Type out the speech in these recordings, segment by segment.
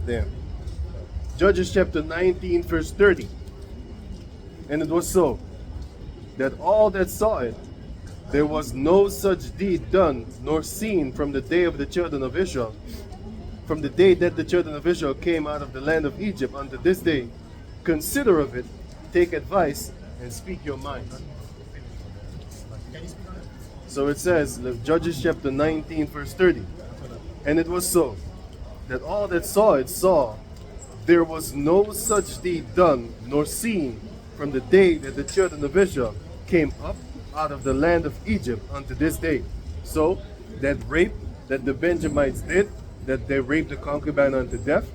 Damn. Judges chapter 19, verse 30. And it was so that all that saw it, there was no such deed done nor seen from the day of the children of Israel, from the day that the children of Israel came out of the land of Egypt unto this day. Consider of it, take advice, and speak your minds. So it says, Judges chapter 19, verse 30. And it was so that all that saw it saw there was no such deed done nor seen from the day that the children of Israel came up out of the land of Egypt unto this day. So that rape that the Benjamites did, that they raped the concubine unto death,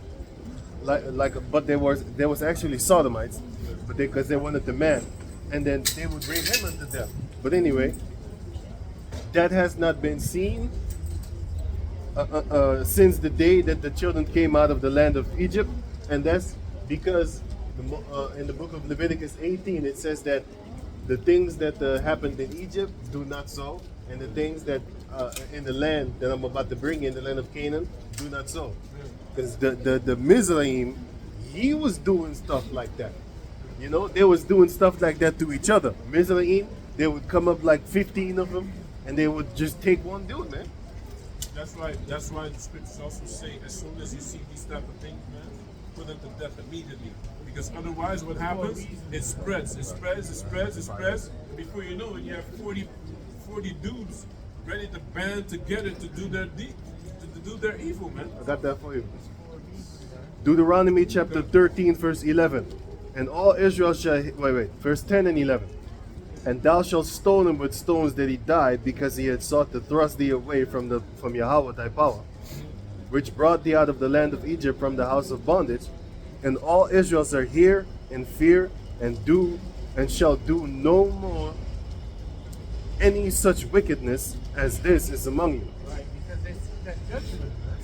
but there was actually sodomites, but because they wanted the man, and then they would rape him unto death. But anyway, that has not been seen since the day that the children came out of the land of Egypt, and that's because in the book of Leviticus 18 it says that the things that happened in Egypt do not so, and the things that in the land that I'm about to bring in the land of Canaan do not so, because the Mizraim, he was doing stuff like that. You know, they was doing stuff like that to each other. Mizraim, they would come up like 15 of them, and they would just take one dude, man. That's right. That's why the scriptures also say, as soon as you see these type of things, man, put them to death immediately. Because otherwise, what happens? It spreads. It spreads. It spreads. It spreads. And before you know it, you have 40 dudes ready to band together to do their deed, to do their evil, man. I got that for you. Deuteronomy chapter 13, verse 11. And all Israel shall verse 10 and 11. And thou shalt stone him with stones that he died, because he had sought to thrust thee away from Yahweh thy power, which brought thee out of the land of Egypt from the house of bondage. And all Israel shall hear and fear and do and shall do no more any such wickedness as this is among you. Right, because they see that judgment, man.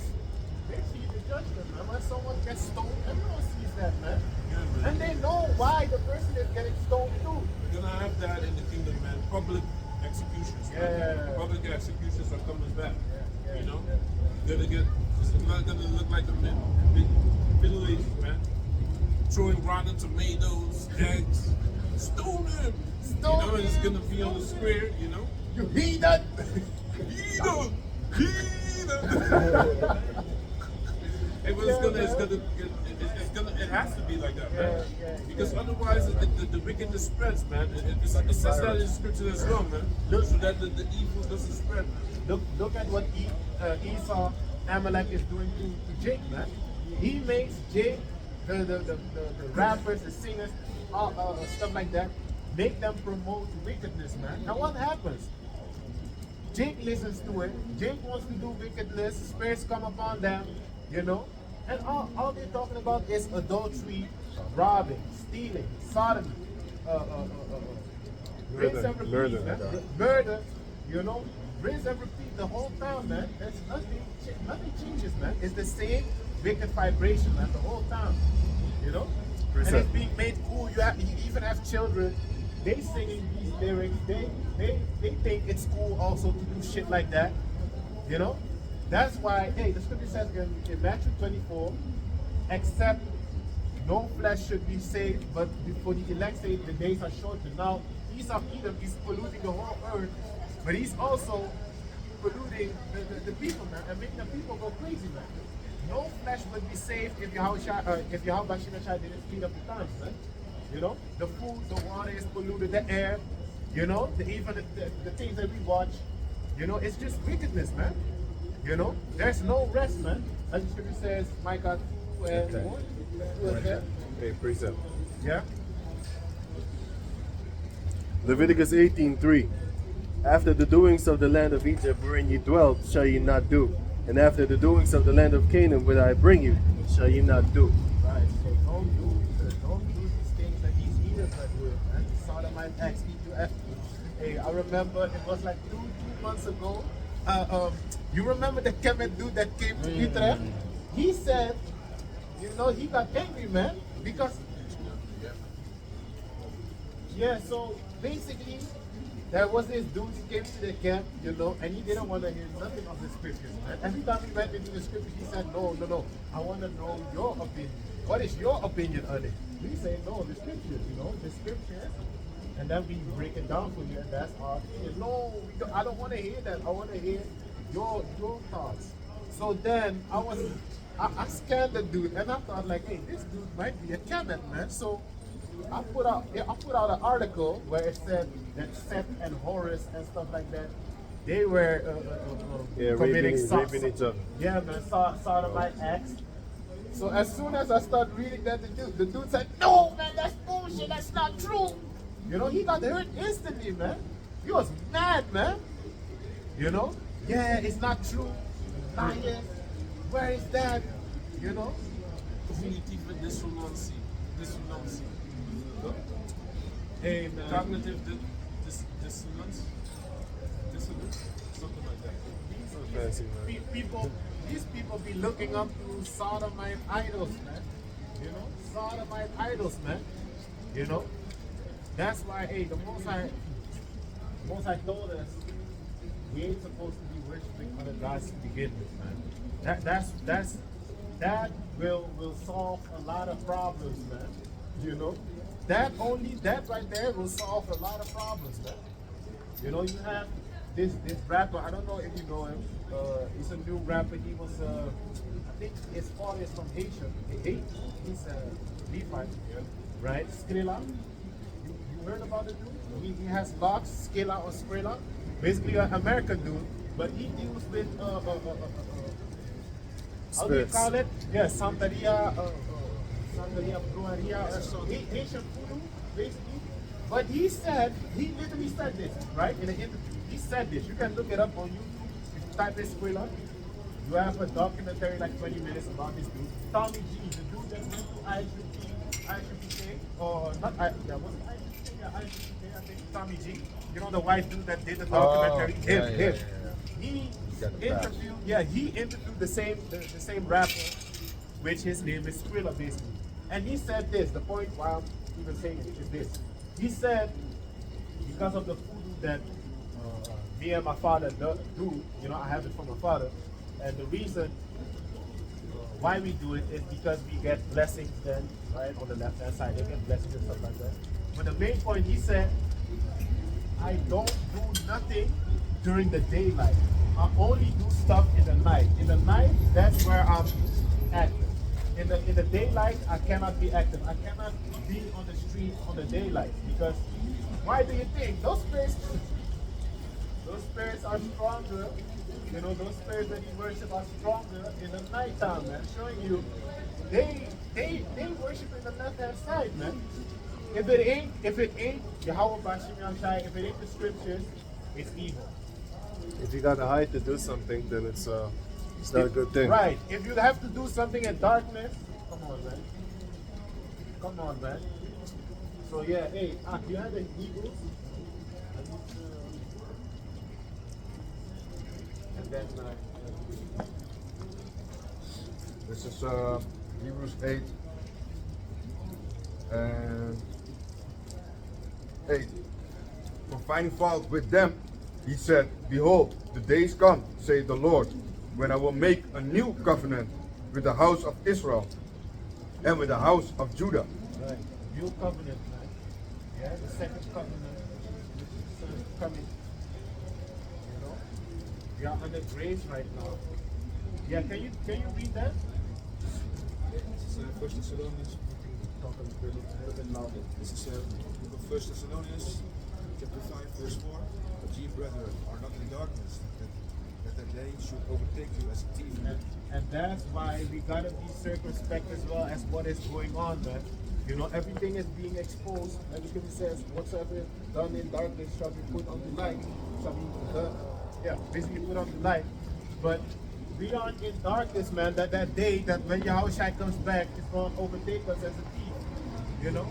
They see the judgment, man. When someone gets stoned, everyone sees that, man. And they know why the person is getting stoned too. You're gonna have that in the kingdom, man. Public executions, man. Yeah. Public executions are coming back. Yeah. You know, it's not gonna look like the Middle Ages, man. Throwing rotten tomatoes, eggs, stone him. Stone you know, and it's him, gonna be on the square. You know, You heathen! heathen. It has to be like that, man. Because otherwise, the wickedness spreads, man. It says that in the scripture as well, man. So that the evil doesn't spread, man. Look at what Esau, Amalek is doing to Jake, man. He makes Jake, the rappers, the singers, stuff like that, make them promote wickedness, man. Now what happens? Jake listens to it. Jake wants to do wickedness. Spirits come upon them, you know. And all they're talking about is adultery, robbing, stealing, sodomy, rinse and repeat, man. Murder, you know. Rinse and repeat the whole time, man. There's nothing changes, man. It's the same wicked vibration, man, the whole time, you know. And it's being made cool. You even have children. They singing these lyrics. They think it's cool also to do shit like that, you know. That's why, hey, the scripture says in Matthew 24, except no flesh should be saved, but before the elect saved, the days are shortened. Now, Esau Edom is polluting the whole earth, but he's also polluting the people, man, and making the people go crazy, man. No flesh would be saved if Yahweh Shai didn't speed up the times, man. You know, the food, the water is polluted, the air, you know, even the things that we watch, you know, it's just wickedness, man. You know, there's no rest, man. As the scripture says, Micah 2 and 1. Okay, precept. Yeah. Leviticus 18:3. After the doings of the land of Egypt wherein ye dwelt, shall ye not do. And after the doings of the land of Canaan, whither I bring you, shall ye not do. Right. So don't do these things that these heathens are doing, man. Sodomite X, E2F. Hey, I remember it was like two months ago. You remember the Kemet dude that came to Utrecht? He said, you know, he got angry, man, because so basically There was this dude, he came to the camp, you know, and he didn't want to hear nothing of the scriptures, man. Every time we went into the scriptures, he said, no, no, no, I want to know your opinion. What is your opinion on it? We say, no, the scriptures, you know, the scriptures. And then we break it down for you, and that's our opinion. No, I don't want to hear that. I want to hear your thoughts. So then I scanned the dude, and I thought like, hey, this dude might be a Kemet, man. So I put out an article where it said that Seth and Horus and stuff like that, they were committing raping each other. yeah, man, sodomite acts. So as soon as I started reading that, the dude said, no, man, that's bullshit. That's not true. You know, he got hurt instantly, man. He was mad, man. You know, yeah, it's not true. Liars. Where is that? You know? Cognitieve dissonantie. Dissonantie. Hey, man. Cognitive dissonance. Dissonance? Something like that. So fancy, man. These people be looking up to sodomite idols, man. You know? Sodomite idols, man. You know? That's why, hey, the Most High told us we ain't supposed to be worshiping other gods to begin with, man. That will solve a lot of problems, man. You know, that right there will solve a lot of problems, man. You know, you have this rapper. I don't know if you know him. He's a new rapper. He was I think his father is from Haitian. He's a Levite, right? Skrilla. You heard about the dude? He has locks, Skrilla or Skrilla. Basically an American dude, but he deals with how do you call it? Yeah, Santeria, Brujeria, Haitian voodoo, basically. But he literally said this, right, in an interview. He said this. You can look it up on YouTube. If you type in Skrilla, you have a documentary like 20 minutes about this dude. Tommy G, the dude that went to ISUPK, or not, was it ISUPK? Yeah, ISUPK, I think. Tommy G. You know the white dude that did the documentary? Him. He interviewed the same rapper, which his name is Skrilla, basically. And he said this, the point why I'm even saying it is this. He said, because of the voodoo that me and my father do, you know, I have it from my father, and the reason why we do it is because we get blessings then, right, on the left-hand side, they get blessings and stuff like that. But the main point, he said, I don't do nothing during the daylight. I only do stuff in the night. In the night, that's where I'm active. In the daylight, I cannot be active. I cannot be on the street on the daylight because why do you think those spirits are stronger? You know, those spirits that you worship are stronger in the nighttime, man. Showing you, they worship in the left-hand side, man. If it ain't Yahweh Bashim Yamshai, if it ain't the scriptures, it's evil. If you got to hide to do something, then it's not a good thing. Right. If you have to do something in darkness, come on, man. So yeah, hey, you have the Hebrews. And then this is Hebrews 8 and 8. For finding fault with them, he said, behold, the days come, saith the Lord, when I will make a new covenant with the house of Israel and with the house of Judah. Right. New covenant, man. Yeah, the second covenant, which is coming. You know, we are under grace right now. Yeah, can you read that? This is 1 Thessalonians. Talk a little bit louder. This is book of 1 Thessalonians, chapter 5, verse 4. But ye, brethren, are not in darkness, that day should overtake you as a thief. And that's why we gotta be circumspect as well as what is going on, man. You know, everything is being exposed. Everything says, whatsoever done in darkness shall be put on the light. Shall be basically put on the light. But we aren't in darkness, man. That day that when Yahushua comes back, it's going to overtake us as a thief. You know,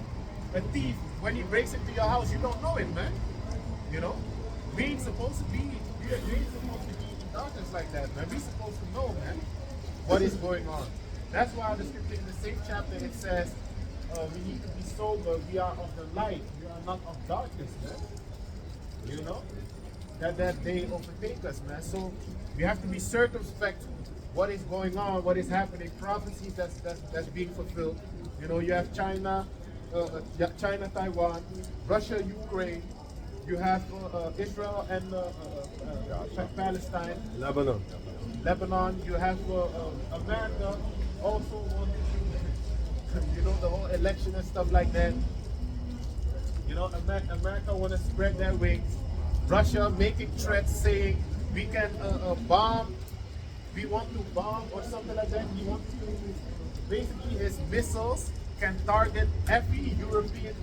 a thief, when he breaks into your house, you don't know it, man. You know, we ain't supposed to be in darkness like that, man. We're supposed to know, man, what is going on. That's why the scripture in the same chapter it says we need to be sober. We are of the light. We are not of darkness, man. you know, that they overtake us, man. So we have to be circumspect what is going on, what is happening, prophecies that's being fulfilled. You know, you have China, China, Taiwan, Russia, Ukraine. You have Israel and Palestine, Lebanon. Lebanon. You have America also want to, you know, the whole election and stuff like that. You know, America want to spread their wings. Russia making threats saying we can bomb, we want to bomb or something like that. He wants to, basically his missiles can target every European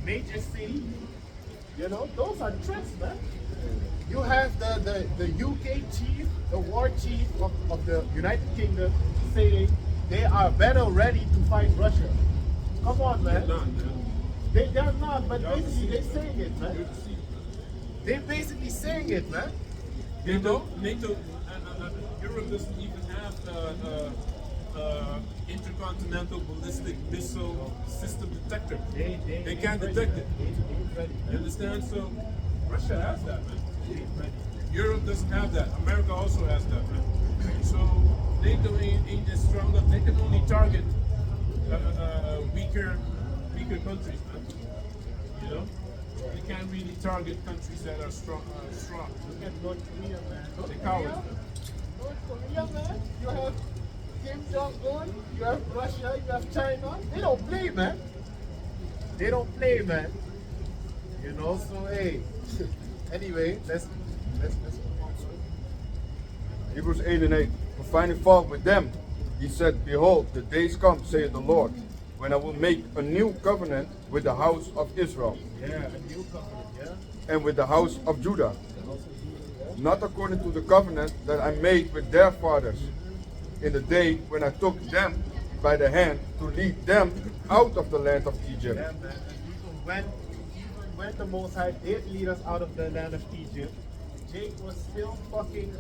major city. You know, those are threats, man. You have the UK chief, the war chief of the United Kingdom saying they are better ready to fight Russia. Come on, man. They're not, but basically they're saying it, man. They're basically saying it, man. NATO, Europe doesn't even have intercontinental ballistic missile system detector. They can't detect it. You understand? So Russia has that, man. Europe doesn't have that. America also has that, man. So NATO ain't as strong up. They can only target weaker countries, man. You know, they can't really target countries that are strong. Look at North Korea, man. They cowards, man. North Korea, man. You have Kim Jong-un, you have Russia, you have China. They don't play, man. They don't play, man. You know, so hey. Anyway, let's move on. Hebrews 8 and 8. For finding fault with them, he said, Behold, the days come, saith the Lord, when I will make a new covenant with the house of Israel. Yeah, a new covenant, yeah. And with the house of Judah, not according to the covenant that I made with their fathers in the day when I took them by the hand to lead them out of the land of Egypt. Yeah, man. And even when the Most High did lead us out of the land of Egypt, Jake was still fucking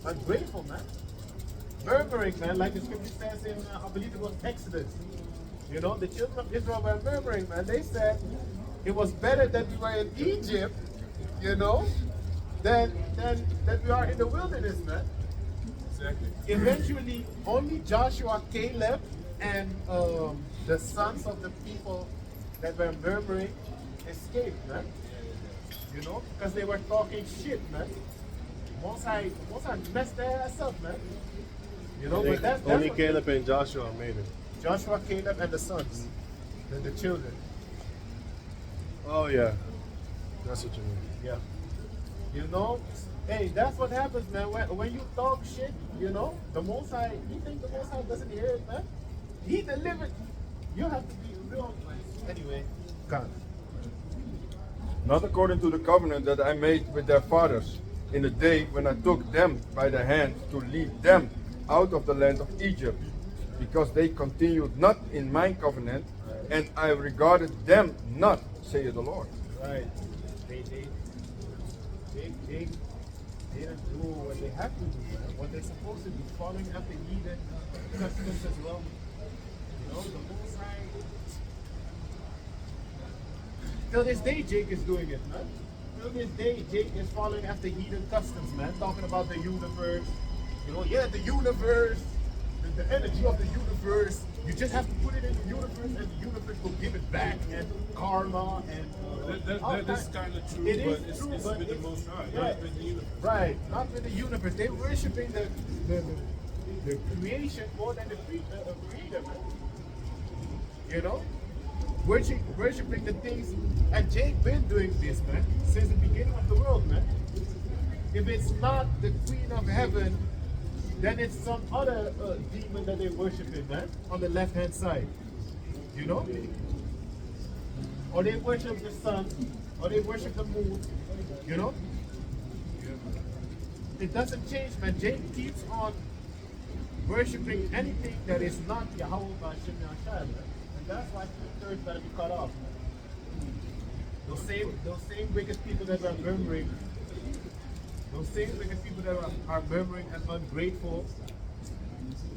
ungrateful, man. Murmuring, man, like the scripture says in, I believe it was Exodus. You know, the children of Israel were murmuring, man. They said it was better that we were in Egypt, you know, than we are in the wilderness, man. Exactly. Eventually, only Joshua, Caleb, and the sons of the people that were murmuring escaped, man. You know, because they were talking shit, man. Most I messed their ass up, man. You know, but that's Only what- Caleb and Joshua made it. Joshua, Caleb, and the sons, the children. Oh yeah, that's what you mean. Yeah. You know, hey, that's what happens, man. When you talk shit, you know, the Most High, you think the Most High doesn't hear it, man? He delivered. You have to be real. Anyway, God. Not according to the covenant that I made with their fathers in the day when I took them by the hand to lead them out of the land of Egypt, because they continued not in my covenant, and I regarded them not, saith the Lord. Right. They didn't do what they have to do, man. What they're supposed to do, following after heathen customs as well. You know, the Most High. Till this day, Jake is doing it, man. Till this day, Jake is following after heathen customs, man. Talking about the universe. You know, yeah, the universe, the energy of the universe. You just have to put it in the universe, and the universe will give it back, and karma, and That is kind of true, It but is it's true, with but the it's- Most High, yeah. not with the universe. Right, not with the universe. They're worshiping the creation more than the creator, man. You know? Worshiping the things. And Jake been doing this, man, since the beginning of the world, man. If it's not the Queen of Heaven, then it's some other demon that they're worshiping, man, on the left-hand side. You know? Or they worship the sun, or they worship the moon, you know? It doesn't change, man. Jake keeps on worshiping anything that is not Yahweh Ba'Shem Yahshua, man. And that's why 2/3 gotta be cut off, man. Those same wicked people that are murmuring, those same wicked people that are murmuring and ungrateful,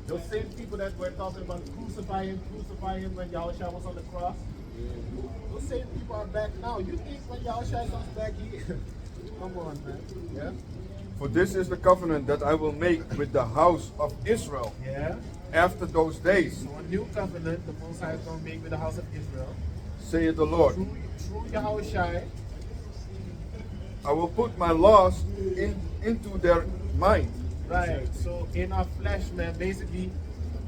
those same people that were talking about crucify him when Yahushua was on the cross, Those same people are back now. You think when Yahushua comes back here? Come on, man. Yeah? For this is the covenant that I will make with the house of Israel Yeah? after those days, So a new covenant the Most High is going to make with the house of Israel. saith the Lord. Through Yahushua. I will put my laws into their mind. Right. So in our flesh, man, basically,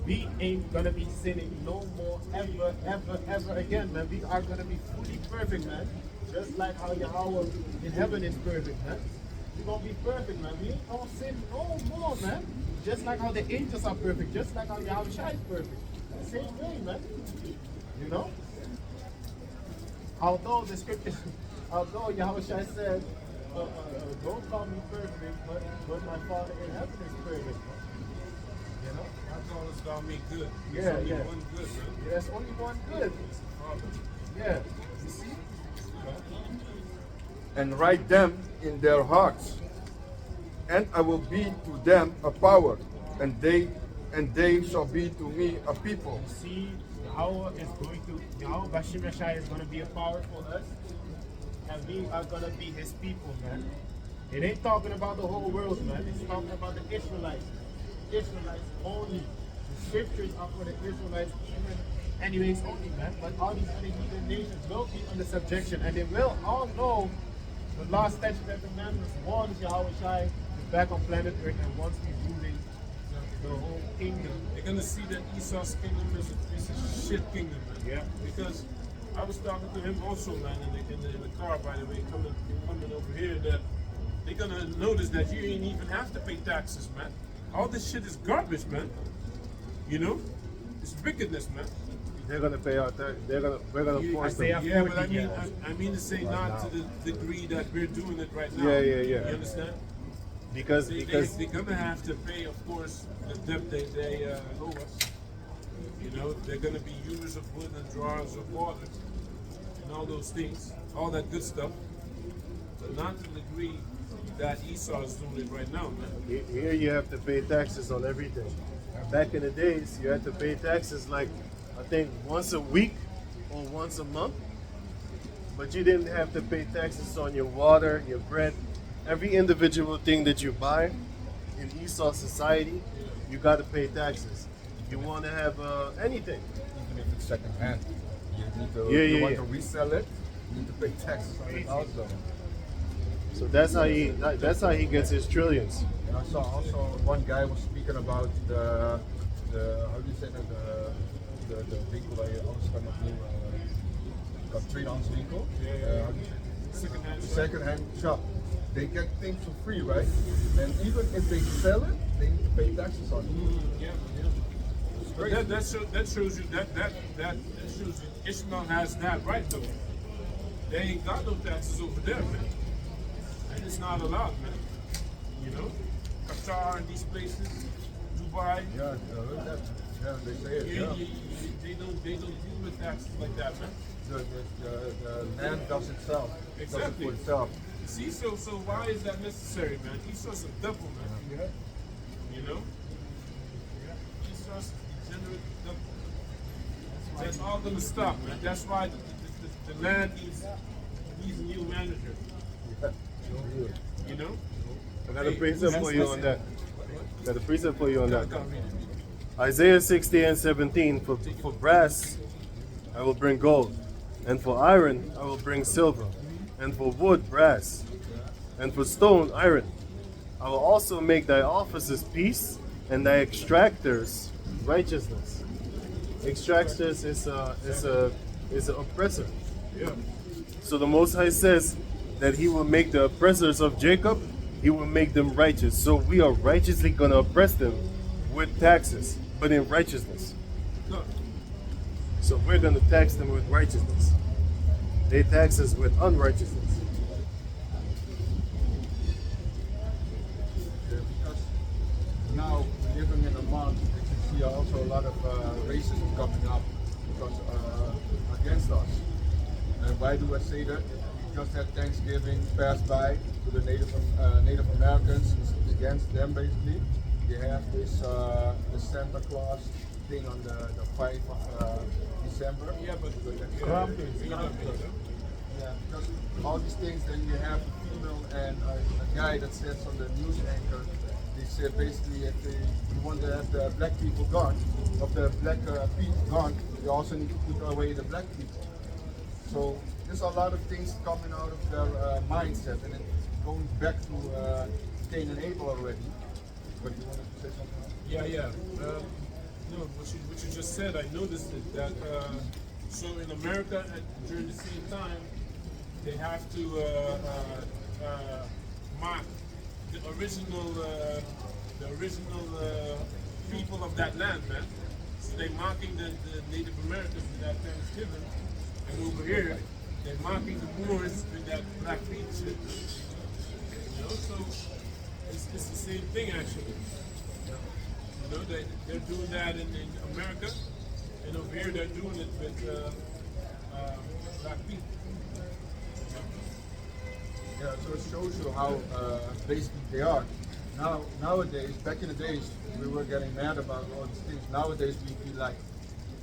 we ain't gonna be sinning no more ever, ever, ever again, man. We are gonna be fully perfect, man. Just like how Yahweh in heaven is perfect, man. We're gonna be perfect, man. We ain't gonna sin no more, man. Just like how the angels are perfect, just like how Yahweh is perfect. Same way, man. You know? Although the scripture, although Yahweh said, don't call me perfect, but my Father in heaven is perfect, man. You know? That's all it's gonna make good. Yeah, There's only yeah. one good, man. Yeah, there's only one good. Father. Yeah. You see? And write them in their hearts. And I will be to them a power, and they shall be to me a people. See, Yahweh Bashim Yashai is going to be a power for us, and we are going to be his people, man. It ain't talking about the whole world, man. It's talking about the Israelites. Israelites only. The scriptures are for the Israelites anyways only, man. But all these other heathen nations will be under subjection, and they will all know the last statute and commandments once Yahweh Shai is back on planet Earth and once he's ruling the whole kingdom. They're gonna see that Esau's kingdom is a shit kingdom, man. Yeah. Because I was talking to him also, man, in the car, by the way, coming over here, that they're gonna notice that you ain't even have to pay taxes, man. All this shit is garbage, man. You know? It's wickedness, man. They're gonna pay our tax. We're gonna force Isaiah them. Yeah, but 40, yeah. I mean to say not to the degree that we're doing it right now. Yeah, yeah, yeah. You understand? Because They're gonna have to pay, of course, the debt they owe us. You know, they're gonna be users of wood and drawers of water and all those things, all that good stuff. But not to the degree that Esau is doing it right now, man. here you have to pay taxes on everything. Back in the days, you had to pay taxes like I think once a week or once a month, but you didn't have to pay taxes on your water, your bread, every individual thing that you buy in Esau society. You got to pay taxes. You want to have anything. Even if it's second hand, you need to. Yeah, you yeah, want yeah. to resell it, you need to pay taxes on it also. So that's how he gets his trillions. And I saw also one guy was speaking about the how do you say that, de winkel waar je alles kan opnieuw kan tweedehands winkel. How do you say it? Second-hand shop. They get things for free, right? And even if they sell it, they need to pay taxes on it. Yeah, yeah. But that shows you that shows you Ishmael has that right though. They ain't got no taxes over there, man. And it's not allowed, man. You know? Qatar and these places, Dubai. Yeah, that, yeah, they say it. Yeah. They don't deal with taxes like that, man. The land does itself. It does it Exactly. for itself. You see, so why is that necessary, man? Esau's a devil, man. Yeah. You know? Esau's a degenerate devil. That's all gonna stop, man. That's why the land needs a new manager. You know? I got a precept for you on that. Got a precept for you on that. Gotta read it. Isaiah 60 and 17. For brass I will bring gold, and for iron I will bring silver, and for wood brass, and for stone iron. I will also make thy officers peace, and thy extractors righteousness. Extractors is an oppressor. Yeah. So the Most High says that He will make the oppressors of Jacob, He will make them righteous. So we are righteously going to oppress them with taxes, but in righteousness. Look, So we're going to tax them with righteousness. They tax us with unrighteousness. Yeah, because now living in a month, we see also a lot of racism coming up because against us. And why do I say that? We just had Thanksgiving passed by to the Native Americans, it's against them basically. you have this the Santa Claus thing on the 5th of December. Yeah, but Krampus, yeah, Krampus. Yeah, because all these things, then you have a female and a guy that says on the news anchor, they say basically if you want to have the black people gone, of the black people gone, you also need to put away the black people. So there's a lot of things coming out of their mindset, and it's going back to Cain and Abel already. But you wanted to say something? Yeah. No, what you just said, I noticed it, that so in America during the same time, they have to mark the original people of that land, man. So they're marking the Native Americans with that Thanksgiving, and over here they're marking the Moors with that Black Pete shit. You know, so it's the same thing actually. You know, they're doing that in America, and over here they're doing it with Black people. Yeah, so it shows you how basically they are. Nowadays, back in the days, we were getting mad about all these things. Nowadays, we feel like,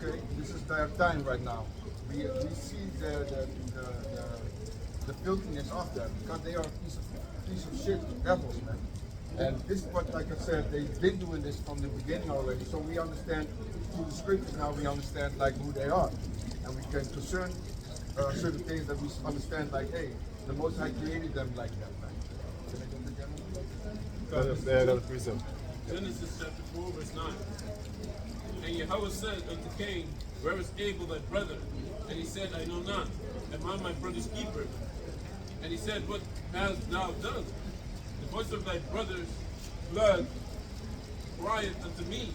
okay, this is their time right now. We see the filthiness of them because they are a piece of shit devils, man. And this is what, like I said, they've been doing this from the beginning already. So we understand through the scriptures now. We understand like who they are, and we can concern certain things that we understand. Like, hey, the Most High created them like that, man. Can I go to Genesis? Yeah, that's pretty simple. Genesis chapter 4, verse 9. And Yahweh said unto Cain, where is Abel thy brother? And he said, I know not. Am I my brother's keeper? And he said, what hast thou done? The voice of thy brother's blood crieth unto me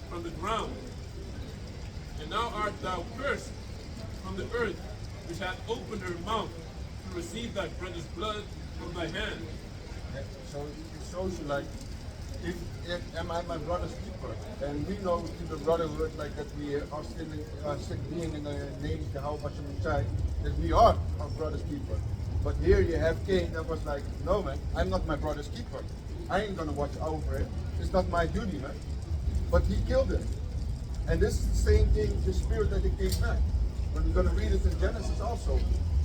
from the ground. And now art thou cursed from the earth, which hath opened her mouth to receive thy brother's blood from thy hand. Yeah, so it shows you like, if am I my brother's keeper? And we know through the brotherhood like that we are still being in the name of Jehovah Shai, that we are our brother's keeper. But here you have Cain that was like, no man, I'm not my brother's keeper. I ain't gonna watch over it. It's not my duty, man. But he killed him. And this is the same thing, the spirit that they came back. When we're gonna read it in Genesis also,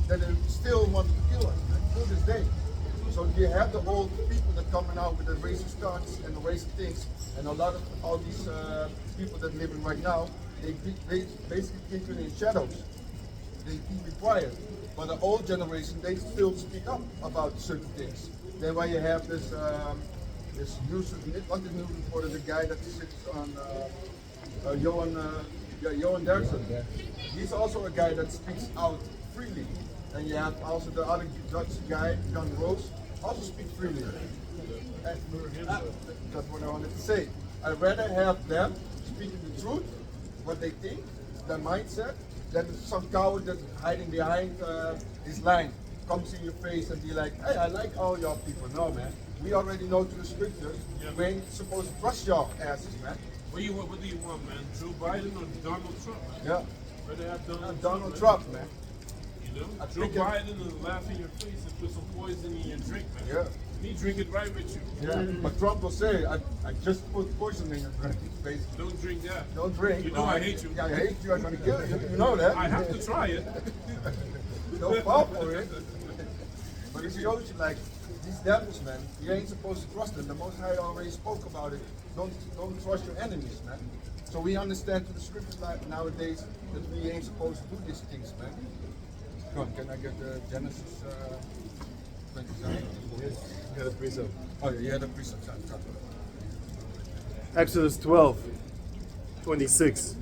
that they still want to kill us, man, till this day. So you have the old people that coming out with the racist thoughts and the racist things, and a lot of all these people that living right now, they basically keep in shadows. They keep it quiet. But the old generation, they still speak up about certain things. Then why you have this news, not the news reporter, the guy that sits on Johan Derksen. He's also a guy that speaks out freely. And you have also the other Dutch guy, John Rose, also speak freely. And that's what I wanted to say. I'd rather have them speaking the truth, what they think, their mindset, than some coward that's hiding behind his line comes in your face and be like, hey, I like all y'all people. No, man. We already know through the scriptures, we ain't supposed to trust y'all asses, man. What do you want, man? Joe Biden or Donald Trump? Yeah. Better have Donald Trump, man. You know? I Joe think Biden will laugh in your face and put some poison in your drink, man. Yeah. He drink it right with you. Yeah. But Trump will say, I just put poison in your drink, basically. Don't drink that. Don't drink. You know I hate you. Yeah, I hate you. I'm gonna kill you. You know that. I have to try it. Don't fall for it. But it shows you like these devils, man. You ain't supposed to trust them. The Most High already spoke about it. Don't trust your enemies, man. So we understand through the scriptures like nowadays that we ain't supposed to do these things, man. Come on, can I get the Genesis 27? Yes, you got a precept. Oh yeah, you had a precept. Exodus 12, 26.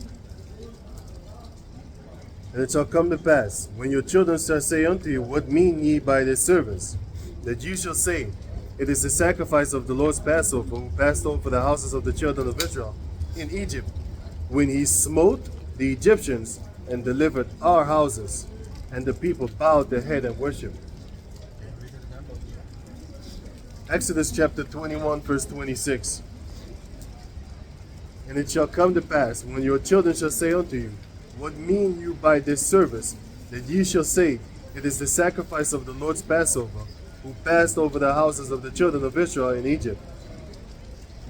And it shall come to pass, when your children shall say unto you, what mean ye by this service? That you shall say, it is the sacrifice of the Lord's Passover, who passed over the houses of the children of Israel in Egypt, when he smote the Egyptians and delivered our houses. And the people bowed their head and worshipped. Exodus chapter 21, verse 26. And it shall come to pass, when your children shall say unto you, what mean you by this service? That ye shall say, it is the sacrifice of the Lord's Passover, who passed over the houses of the children of Israel in Egypt.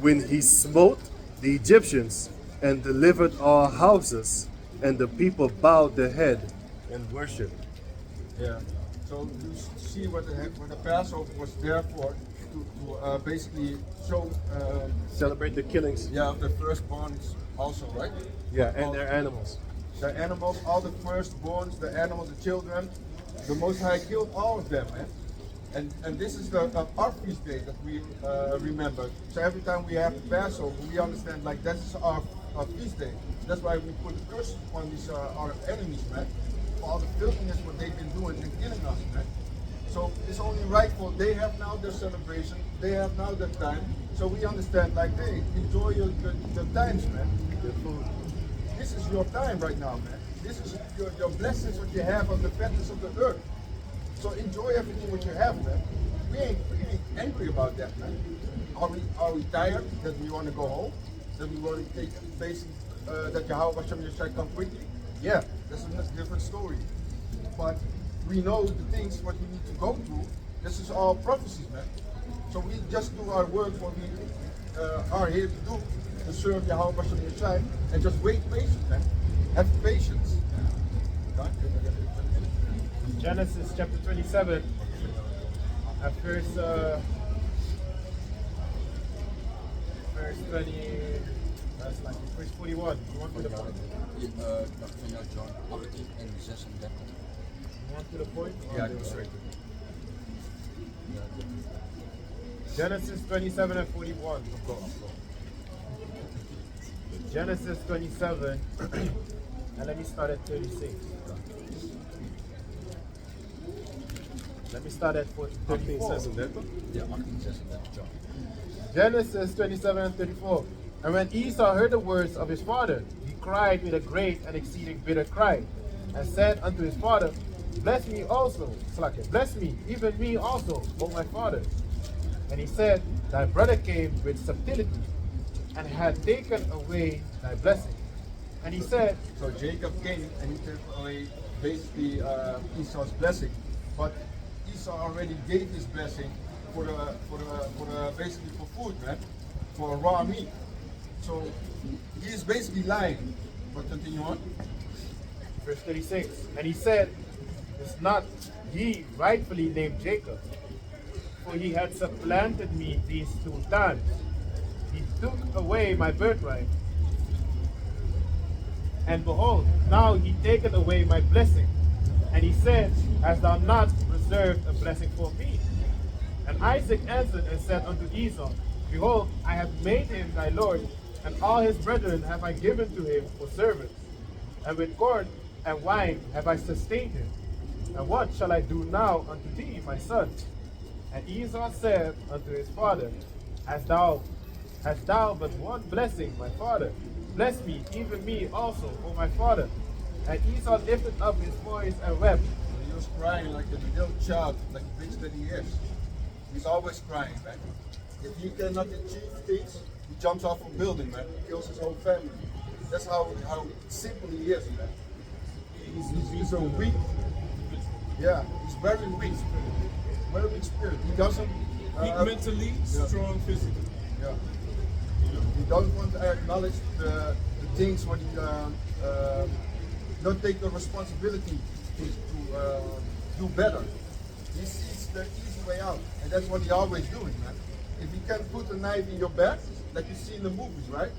when he smote the Egyptians and delivered our houses, and the people bowed their head and worshiped. Yeah. So you see what the Passover was there for, to basically show, Celebrate the killings. yeah, of the firstborns also, right? Yeah, and their animals. The animals, all the firstborns, the animals, the children, the Most High killed all of them, man. And this is our feast day that we remember. So every time we have the Passover, we understand like that's our feast day. That's why we put the curse on these our enemies, man. For all the filthiness what they've been doing and killing us, man. So it's only rightful. They have now their celebration. They have now their time. So we understand like, hey, enjoy your times, man. Your food. This is your time right now, man. This is your blessings what you have on the fatness of the earth. So enjoy everything what you have, man. We ain't angry about that, man. Are we tired that we want to go home? That we want to take basically that Yahweh Hashem Yeshua come quickly? Yeah, that's a different story. But we know the things what we need to go through. This is all prophecies, man. So we just do our work what we are here to do, to serve Yahweh Hashem Yeshua, and just wait patient, man. Have patience. Genesis chapter 27, at verse 20, that's like verse 41. You want to the point? Dacht van jou, John 18 en 36. You want to the point? Yeah, go straight. Genesis 27 and 41. Genesis 27, and let me start at 36. Let me start at 34. 1836. Ja, 18, 36, John. Genesis 27 and 34. And when Esau heard the words of his father, he cried with a great and exceeding bitter cry, and said unto his father, Bless me also, bless me, even me also, O my father. And he said, Thy brother came with subtlety, and had taken away thy blessing. And he said, So Jacob came and he took away basically Esau's blessing, but Esau already gave his blessing for the basically for food, man, for raw meat. So he is basically lying. But continue on. verse 36, and he said, Is not he rightfully named Jacob? For he had supplanted me these 2 times. He took away my birthright. And behold, now he taketh away my blessing. And he said, Hast thou not reserved a blessing for me? And Isaac answered and said unto Esau, Behold, I have made him thy lord, and all his brethren have I given to him for servants. And with corn and wine have I sustained him. And what shall I do now unto thee, my son? And Esau said unto his father, Hast thou but one blessing, my father? Bless me, even me also, O my father. And Esau lifted up his voice and wept. He was crying like a little child, like a bitch that he is. He's always crying, man. If he cannot achieve things, he jumps off a building, man. He kills his whole family. That's how simple he is, man. He's so weak. Yeah, he's very weak. Very weak spirit. He doesn't. Weak mentally, strong physically. Yeah. He doesn't want to acknowledge the things when he don't take the responsibility to do better. He sees the easy way out, and that's what he always doing, man. If he can put a knife in your back, like you see in the movies, right?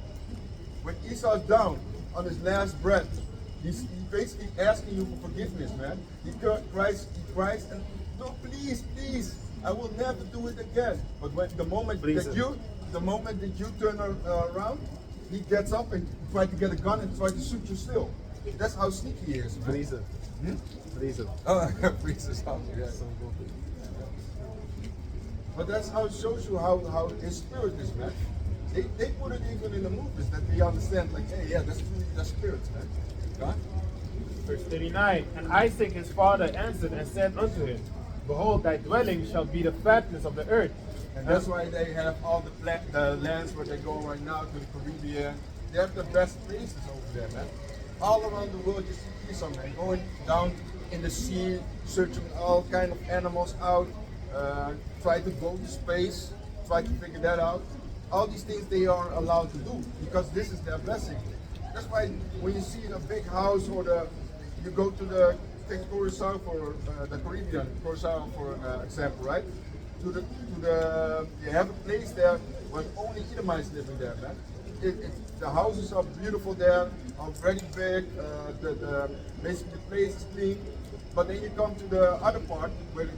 When Esau's down on his last breath, he's basically asking you for forgiveness, man. He cries, and no, please, please, I will never do it again. But when the moment that you turn around, he gets up and tries to get a gun and tries to shoot you still. That's how sneaky he is, man. Freezer. Freezer. Oh, freezes out, yeah. But that's how it shows you how his spirit is, man. They put it even in the movies that they understand, like, hey, yeah, that's truly the spirit, man. God? Verse 39, And Isaac his father answered and said unto him, Behold, thy dwelling shall be the fatness of the earth. And that's why they have all the lands where they go right now to the Caribbean. They have the best places over there, man. All around the world you see Esau, man, going down in the sea, searching all kind of animals out, try to go to space, try to figure that out. all these things they are allowed to do because this is their blessing. That's why when you see a big house or you go to take Curaçao for the Caribbean, Curaçao for example, right? You have a place there where only Edomites living there, man. The houses are beautiful there, are very big. Basically the place is clean. But then you come to the other part where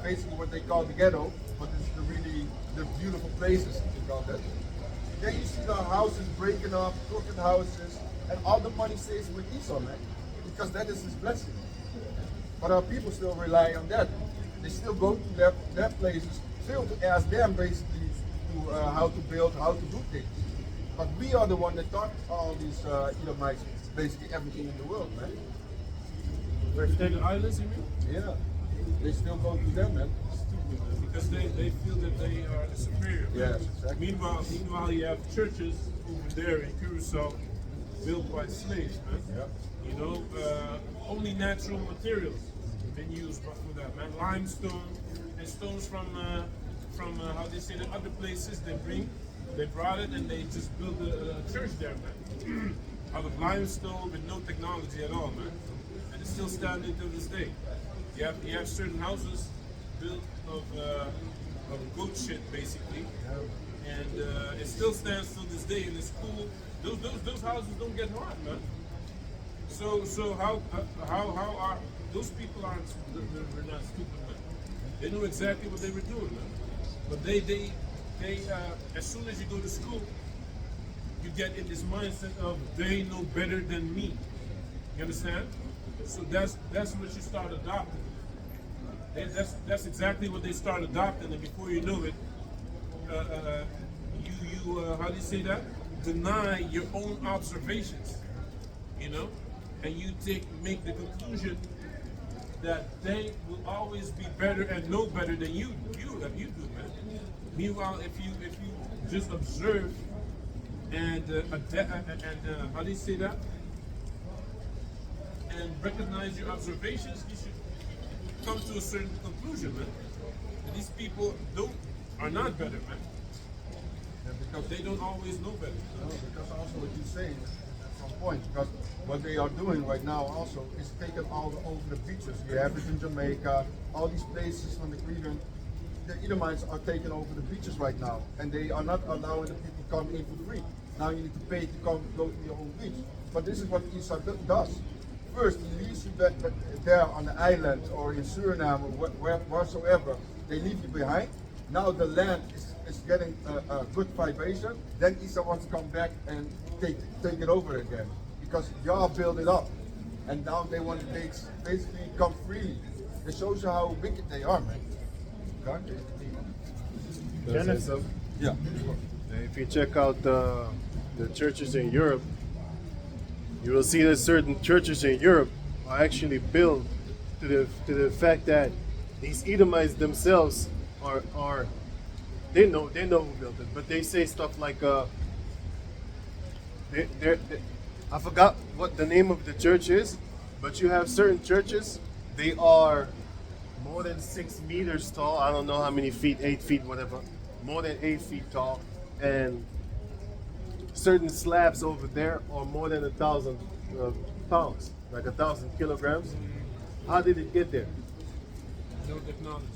basically what they call the ghetto, but it's the beautiful places you call that. Then you see the houses breaking up, crooked houses, and all the money stays with Esau, man, because that is his blessing. But our people still rely on that. They still go to their places, still to ask them basically to how to build, how to do things. But we are the one that taught all these Edomites basically everything in the world, man. The islands, you mean? Yeah, they still go to them, man. Because they feel that they are the superior. Yes, exactly. Meanwhile, you have churches over there in Curaçao built by slaves, man. Yeah. You know, only natural materials been used for that, man. Limestone and stones from how they say the other places they brought it and they just built a church there, man. Out of limestone with no technology at all, man. And it's still standing to this day. You have certain houses built of goat shit basically, and it still stands to this day. And it's cool. Those houses don't get hot, man. So how are those people aren't they're not stupid, man. They knew exactly what they were doing, man. But they as soon as you go to school, you get in this mindset of they know better than me. You understand? So that's what you start adopting. That's exactly what they start adopting, and before you know it, you how do you say that? Deny your own observations, you know, and you make the conclusion that they will always be better and know better than you do, man. Meanwhile, if you just observe and how do you say that? And recognize your observations, you should come to a certain conclusion, man. And these people are not better, man. Yeah, because They don't always know better. no, because also what you say at some point, because what they are doing right now also is taking all over the beaches. You have it in Jamaica, all these places on the Caribbean. The Edomites are taking over the beaches right now, and they are not allowing the people to come in for free. Now you need to pay to go to your own beach. But this is what Esau does. First, he leaves you there on the island or in Suriname or wheresoever. They leave you behind. Now the land is getting a good vibration. Then Esau wants to come back and take it over again because y'all build it up, and now they want to basically come freely. It shows you how wicked they are, man. Okay? Genesis. Yeah. If you check out the churches in Europe, you will see that certain churches in Europe are actually built to the fact that these Edomites themselves are they know who built it, but they say stuff like I forgot what the name of the church is, but you have certain churches, they are more than 6 meters tall. I don't know how many feet, 8 feet, whatever. More than 8 feet tall, and certain slabs over there are more than 1,000 pounds, like 1,000 kilograms. How did it get there? No technology.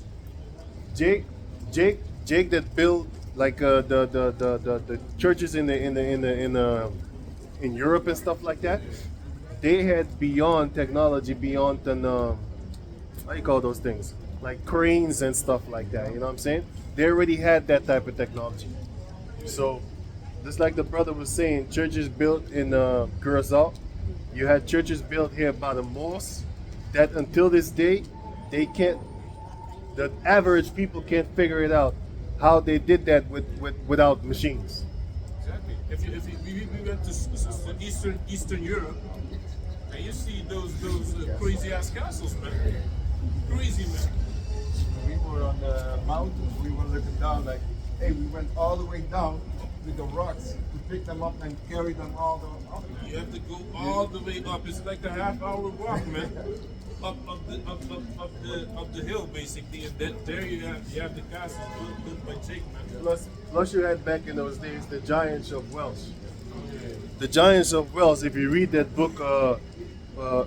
Jake that built like the churches in Europe and stuff like that. They had beyond technology, beyond the how you call those things, like cranes and stuff like that. You know what I'm saying? They already had that type of technology. So, just like the brother was saying, churches built in Curaçao, you had churches built here by the Moors that until this day, they can't, the average people can't figure it out how they did that without machines. Exactly. We went to Eastern Europe, and you see those crazy ass castles, man. Crazy, man. We were on the mountains, we were looking down like, hey, we went all the way down with the rocks to pick them up and carry them all the way up. You have to go all the way up. It's like a half-hour walk, man. Up the hill, basically, and then there you have the castles built by Jake, man. Plus, you had back in those days the giants of Welsh. The giants of Welsh. If you read that book,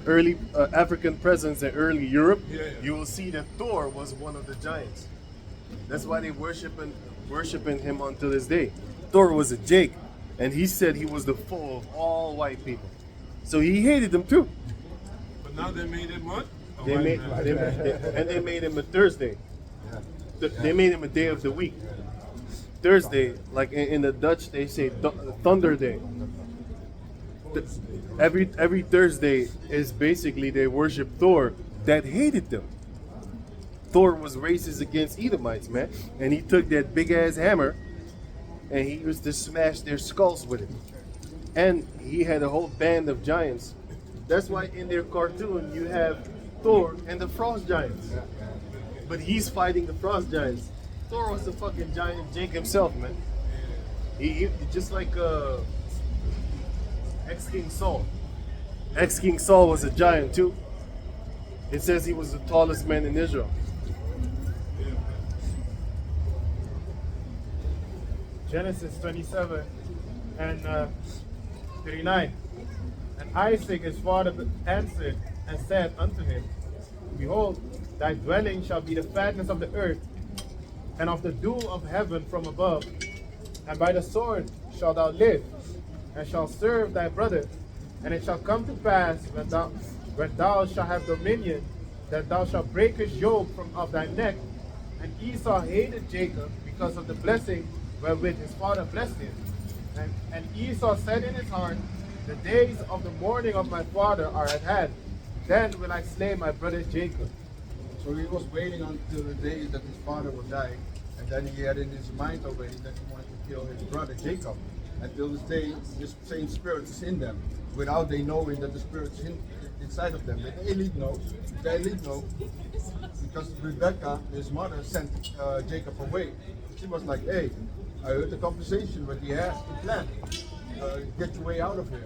early African presence in early Europe, you will see that Thor was one of the giants. That's why they worshiping him until this day. Thor was a Jake, and he said he was the foe of all white people. So he hated them too. But now they made him what? A They white made, man. and they made him a Thursday. They made him a day of the week. Thursday, like in the Dutch, they say Thunder Day. Every Thursday is basically they worship Thor that hated them. Thor was racist against Edomites, man, and he took that big ass hammer and he used to smash their skulls with it. And he had a whole band of giants. That's why in their cartoon you have Thor and the Frost Giants. But he's fighting the Frost Giants. Thor was the fucking giant Jake himself, man. He just like ex-King Saul. Ex-King Saul was a giant too. It says he was the tallest man in Israel. Genesis 27 and 39. And Isaac his father answered and said unto him, Behold, thy dwelling shall be the fatness of the earth, and of the dew of heaven from above. And by the sword shalt thou live, and shalt serve thy brother. And it shall come to pass when thou shalt have dominion, that thou shalt break his yoke from off thy neck. And Esau hated Jacob because of the blessing wherewith his father blessed him. And Esau said in his heart, The days of the mourning of my father are at hand. Then will I slay my brother Jacob. So he was waiting until the day that his father would die, and then he had in his mind already that he wanted to kill his brother Jacob. Until this day, this same spirit is in them, without they knowing that the spirit is inside of them. The elite knows. The elite know, because Rebecca, his mother, sent Jacob away. She was like, "Hey, I heard the conversation, but he has a plan. Get your way out of here."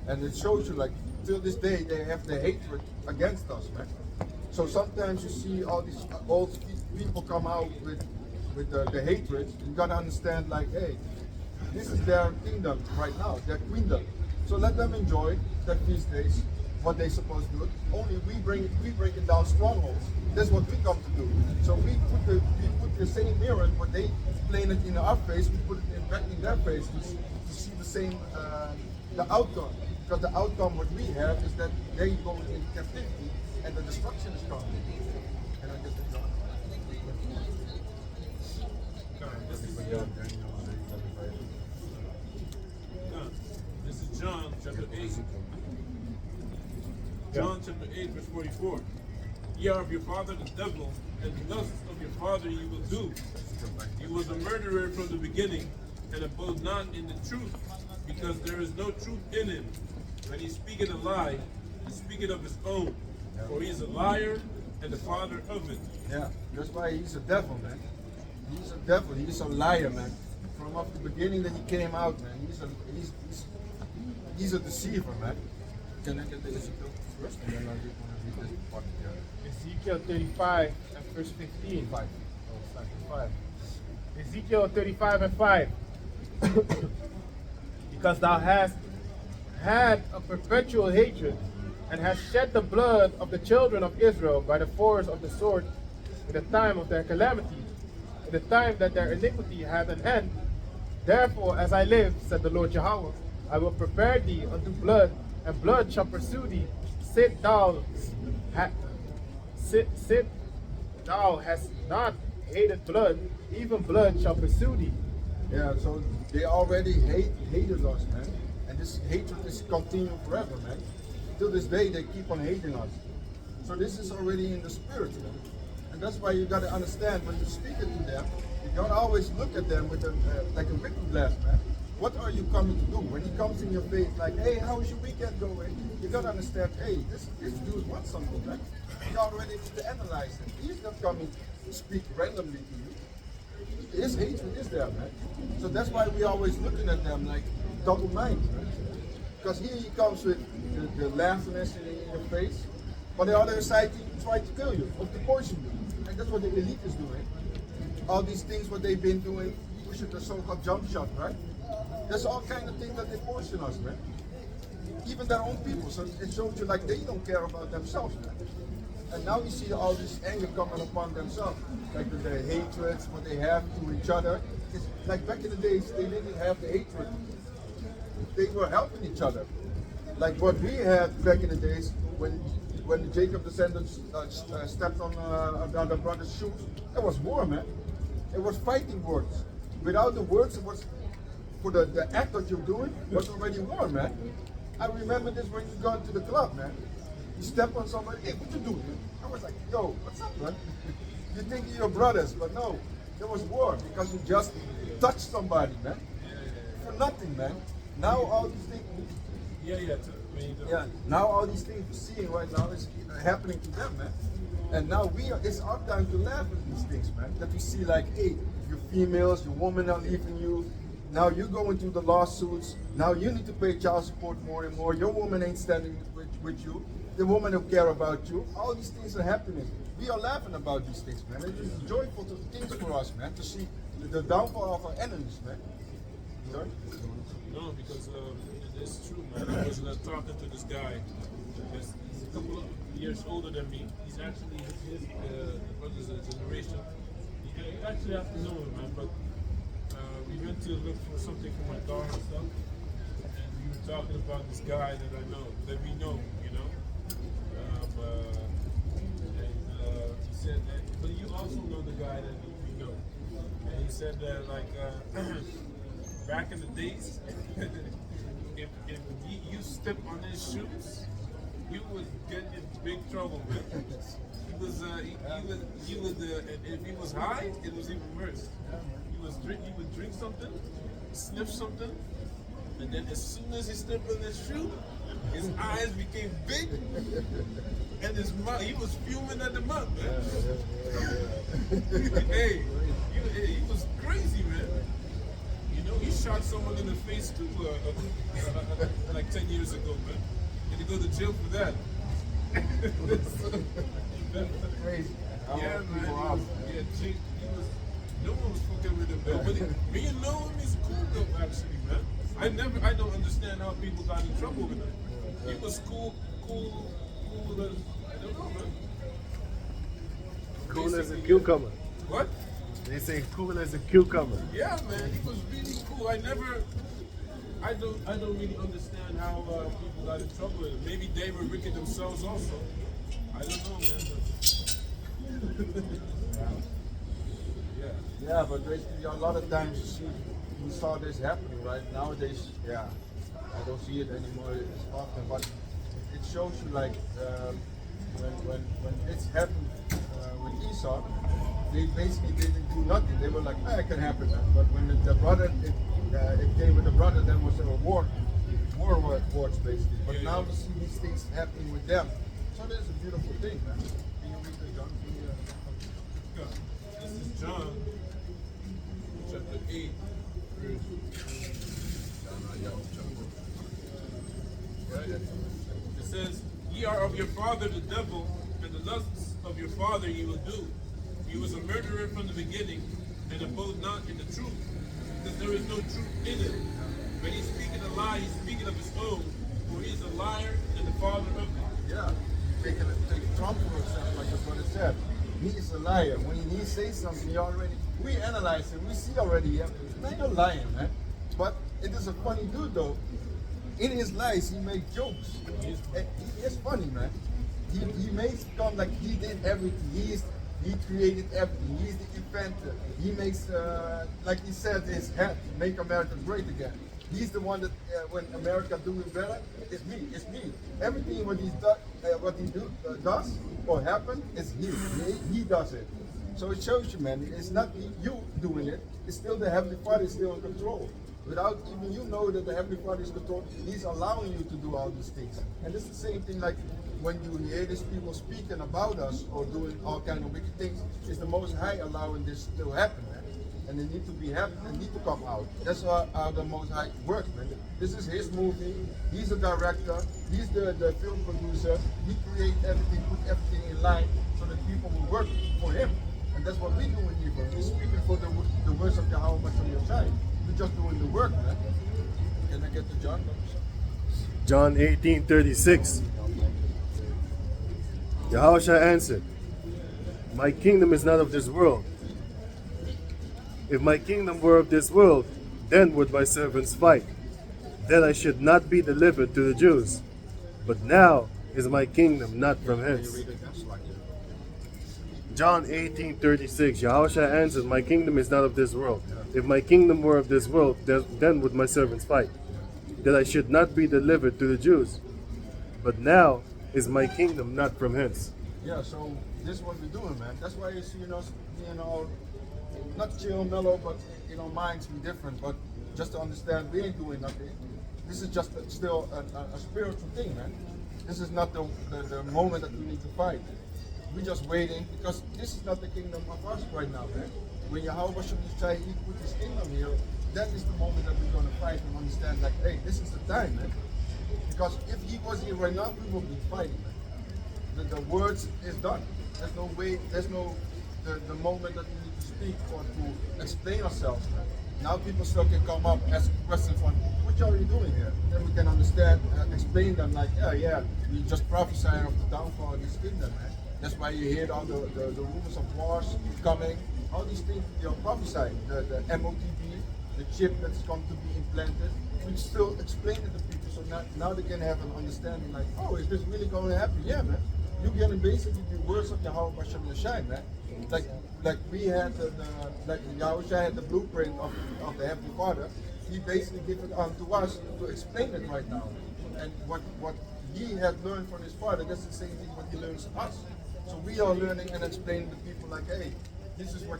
And it shows you, like, till this day, they have the hatred against us, man. So sometimes you see all these old people come out with the hatred. You gotta understand, like, hey, this is their kingdom right now, their queendom. So let them enjoy their feast days, what they're supposed to do. Only we bring it down strongholds. That's what we come to do. So we put the same mirror, what they playing it in our face, we put it back in their face to see the same the outcome. Because the outcome what we have is that they go into captivity and the destruction is coming. And I guess it's gone. This is John chapter 8. John chapter 8, verse 44. Ye are of your father the devil, and the lusts of your father you will do. He was a murderer from the beginning, and abode not in the truth, because there is no truth in him. When he speaketh a lie, he speaketh of his own, for he is a liar and the father of it. Yeah, that's why he's a devil, man. He's a devil. He's a liar, man. From off the beginning that he came out, man. He's a deceiver, man. Can I get the Ezekiel first? And then I just want to read this part together. Ezekiel 35 and verse 15. 5. Oh, sorry, 5. Ezekiel 35 and 5. Because thou hast had a perpetual hatred, and hast shed the blood of the children of Israel by the force of the sword in the time of their calamity, in the time that their iniquity had an end. Therefore, as I live, said the Lord Jehovah, I will prepare thee unto blood, and blood shall pursue thee. Sit thou hast not hated blood, even blood shall pursue thee. Yeah, so they already hated us, man. And this hatred is continuing forever, man. Till this day, they keep on hating us. So this is already in the spirit, man. And that's why you got to understand, when you speak it to them, you got to always look at them with like a written glass, man. What are you coming to do? When he comes in your face like, hey, how's your weekend going? You got to understand, hey, this dude wants something, man. You already need to analyze it. He's not coming to speak randomly to you. His hatred is there, man. So that's why we always looking at them like double mind, man. Because here he comes with the laughness in your face, but the other side he tries to kill you, or to poison you. And that's what the elite is doing. All these things what they've been doing, shoot the so-called jump shot, right? There's all kind of things that they poison us, man. Even their own people. So it shows you like they don't care about themselves, man. And now you see all this anger coming upon themselves, like the hatreds, what they have to each other. It's like back in the days, they didn't have the hatred. They were helping each other. Like what we had back in the days when the Jacob descendants stepped on their brother's shoes. It was war, man. It was fighting words. Without the words, it was for the act that you're doing was already war, man. I remember this when you go to the club, man. You step on somebody, hey, what you doing? I was like, yo, what's up, man? You think you're brothers, but no, there was war because you just touched somebody, man. For nothing, man. Now all these things. Yeah. Now all these things we're seeing right now is happening to them, man. And now it's our time to laugh at these things, man. That we see like, hey, your females, your women are leaving you. Now you're going through the lawsuits. Now you need to pay child support more and more. Your woman ain't standing with you. The woman who care about you. All these things are happening. We are laughing about these things, man. It is joyful things for us, man, to see the downfall of our enemies, man. Sorry? No, because it's true, man. I was talking to this guy. He's a couple of years older than me. He's actually his brother's generation. You actually have to know him, man. But we went to look for something for my dog and stuff. And we were talking about this guy that I know, that we know, you know. He said that, but you also know the guy that we know. And he said that, like, back in the days, if you step on his shoes, you would get in big trouble, man. He would, and if he was high, it was even worse. He would drink something, sniff something, and then as soon as he stepped on his shoe, his eyes became big, and his mouth, he was fuming at the mouth, man. Hey, he was crazy, man. You know, he shot someone in the face too, like 10 years ago, man. And he go to jail for that. Crazy. Yeah, man. He was. No one was fucking with him, man. But me and know him, he's cool though, actually, man. I don't understand how people got in trouble with him. He was cool as, I don't know, man. Cool as a Basically, cucumber. What? They say cool as a cucumber. Yeah, man, he was really cool. I don't really understand how people got in trouble with him. Maybe they were wicked themselves also. I don't know, man. Yeah, but basically a lot of times we saw this happening, right? Nowadays, yeah, I don't see it anymore as often, but it shows you like when this happened with Esau, they basically didn't do nothing. They were like, it can happen, man. But when the brother, it came with the brother, then was a war words basically. But now we see these things happening with them. So that's a beautiful thing, man. Can you read the John? This is John, chapter 8, verse. It says, "Ye are of your father the devil, and the lusts of your father ye will do. He was a murderer from the beginning, and abode not in the truth, because there is no truth in him. When he speaketh a lie, he's speaking of his own, for he is a liar and the father of it." Yeah, take Trump for example, like what it said. He is a liar. When he says something, we analyze him, we see already, he's not a liar, man. But it is a funny dude though. In his lies, he makes jokes. He is funny, man. He makes it come like he did everything. He created everything. He's the inventor. He makes, like he said, his hat, make America great again. He's the one that when America doing better, it's me. Everything what he does or happen is he does it. So it shows you, man, it's not you doing it. It's still the Heavenly Father is still in control. Without even you know that the Heavenly Father is in control, He's allowing you to do all these things. And this is the same thing like when you hear these people speaking about us or doing all kind of wicked things, it's the Most High allowing this to happen, man. And they need to be happy, they need to come out. That's how the Most High works, man. This is his movie, he's the director, he's the film producer, he creates everything, put everything in line so that people will work for him. And that's what we do in Hebrew. We're speaking for the words of Yahweh Hashem Yeshai. We're just doing the work, man. Can I get to John? John 18:36. Yahushua answered, my kingdom is not of this world. If my kingdom were of this world, then would my servants fight, that I should not be delivered to the Jews. But now is my kingdom not from hence. John 18:36. Yahushua answered, my kingdom is not of this world. If my kingdom were of this world, then would my servants fight, that I should not be delivered to the Jews. But now is my kingdom not from hence. Yeah, so this is what we're doing, man. That's why you see us, not chill, mellow, but minds be different. But just to understand, we ain't doing nothing. This is just still a spiritual thing, man. This is not the moment that we need to fight. We're just waiting because this is not the kingdom of us right now, man. When Yahweh Hashem Yeshai, he put his kingdom here, that is the moment that we're going to fight and understand, like, hey, this is the time, man. Because if he was here right now, we would be fighting, man. The words is done. There's no way, there's no the moment that we need to speak or to explain ourselves, man. Now people still can come up, ask questions on, what are you doing here? Then we can understand, explain them like, yeah, we just prophesy of the downfall of this kingdom, man. That's why you hear all the rumors of wars coming, all these things you're prophesying, the MOTB, the chip that's going to be implanted. We still explain it to people, so now they can have an understanding like, oh, is this really going to happen? Yeah, man. You can basically the words of Yahweh Hashem Yeshai, man. Like we had like Yahushua had the blueprint of the Heavenly Father. He basically gave it unto us to explain it right now. And what he had learned from his father, that's the same thing what he learns from us. So we are learning and explaining to people like, hey, this is what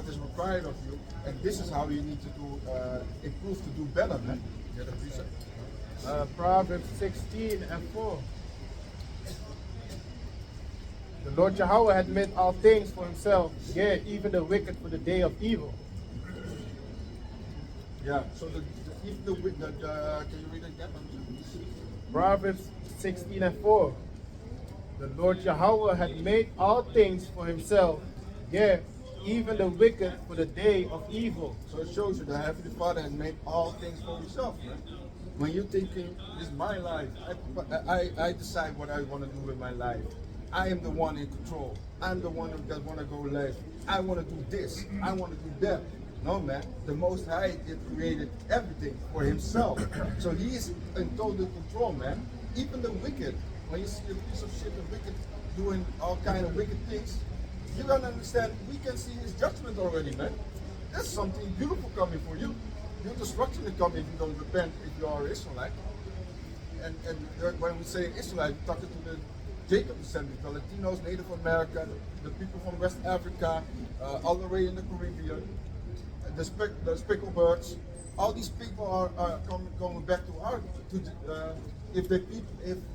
is required of you, and this is how you need to do improve to do better, man. Yeah, the precept. Proverbs 16:4. The Lord Yahweh had made all things for himself, yea, even the wicked for the day of evil. Yeah, so can you read it again? Proverbs 16:4. The Lord Yahweh had made all things for himself, yea, even the wicked for the day of evil. So it shows you that Heavenly Father has made all things for himself, man. When you're thinking, this is my life, I decide what I want to do with my life. I am the one in control. I'm the one that want to go left. I want to do this. I want to do that. No, man. The Most High did created everything for himself. So he is in total control, man. Even the wicked, when you see a piece of shit of wicked doing all kind of wicked things, you gotta understand, we can see his judgment already, man. There's something beautiful coming for you. Your destruction is coming if you don't repent, if you are Israelite. And when we say Israelite, we're talking to the Jacob descendants, the Latinos, Native American, the people from West Africa, all the way in the Caribbean, the specklebirds. All these people are going back to if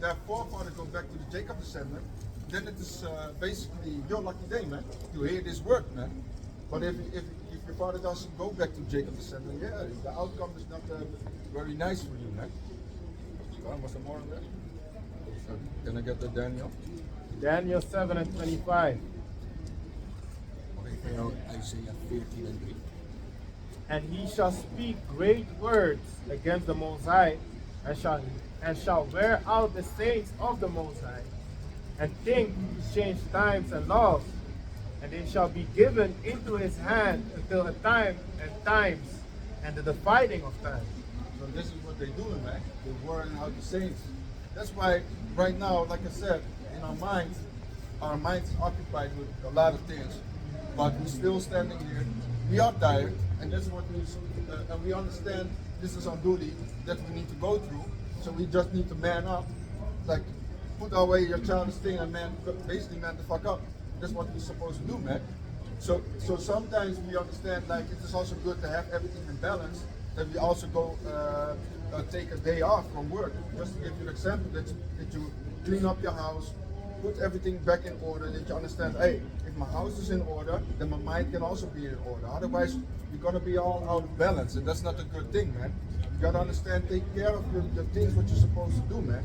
their forefathers go back to the Jacob descendant, then it is basically your lucky day, man, to hear this word, man. But if your father doesn't go back to Jacob descendant, yeah, the outcome is not very nice for you, man. Was there more on that? Can I get the Daniel? Daniel 7:25. Isaiah 14:3. And he shall speak great words against the Most High, and shall wear out the saints of the Most High, and think to change times and laws, and they shall be given into his hand until a time and times, and the dividing of time. So this is what they're doing, man. They're wearing out the saints. That's why right now, like I said, in our minds is occupied with a lot of things, but we're still standing here. We are tired, and that's what and we understand this is our duty that we need to go through. So we just need to man up, like put away your childish thing and basically man the fuck up. That's what we're supposed to do, man. So sometimes we understand like it is also good to have everything in balance. That we also go take a day off from work. Just to give you an example, that you clean up your house, put everything back in order, that you understand, hey, if my house is in order, then my mind can also be in order. Otherwise, you're gonna be all out of balance, and that's not a good thing, man. You gotta understand, take care of the things what you're supposed to do, man.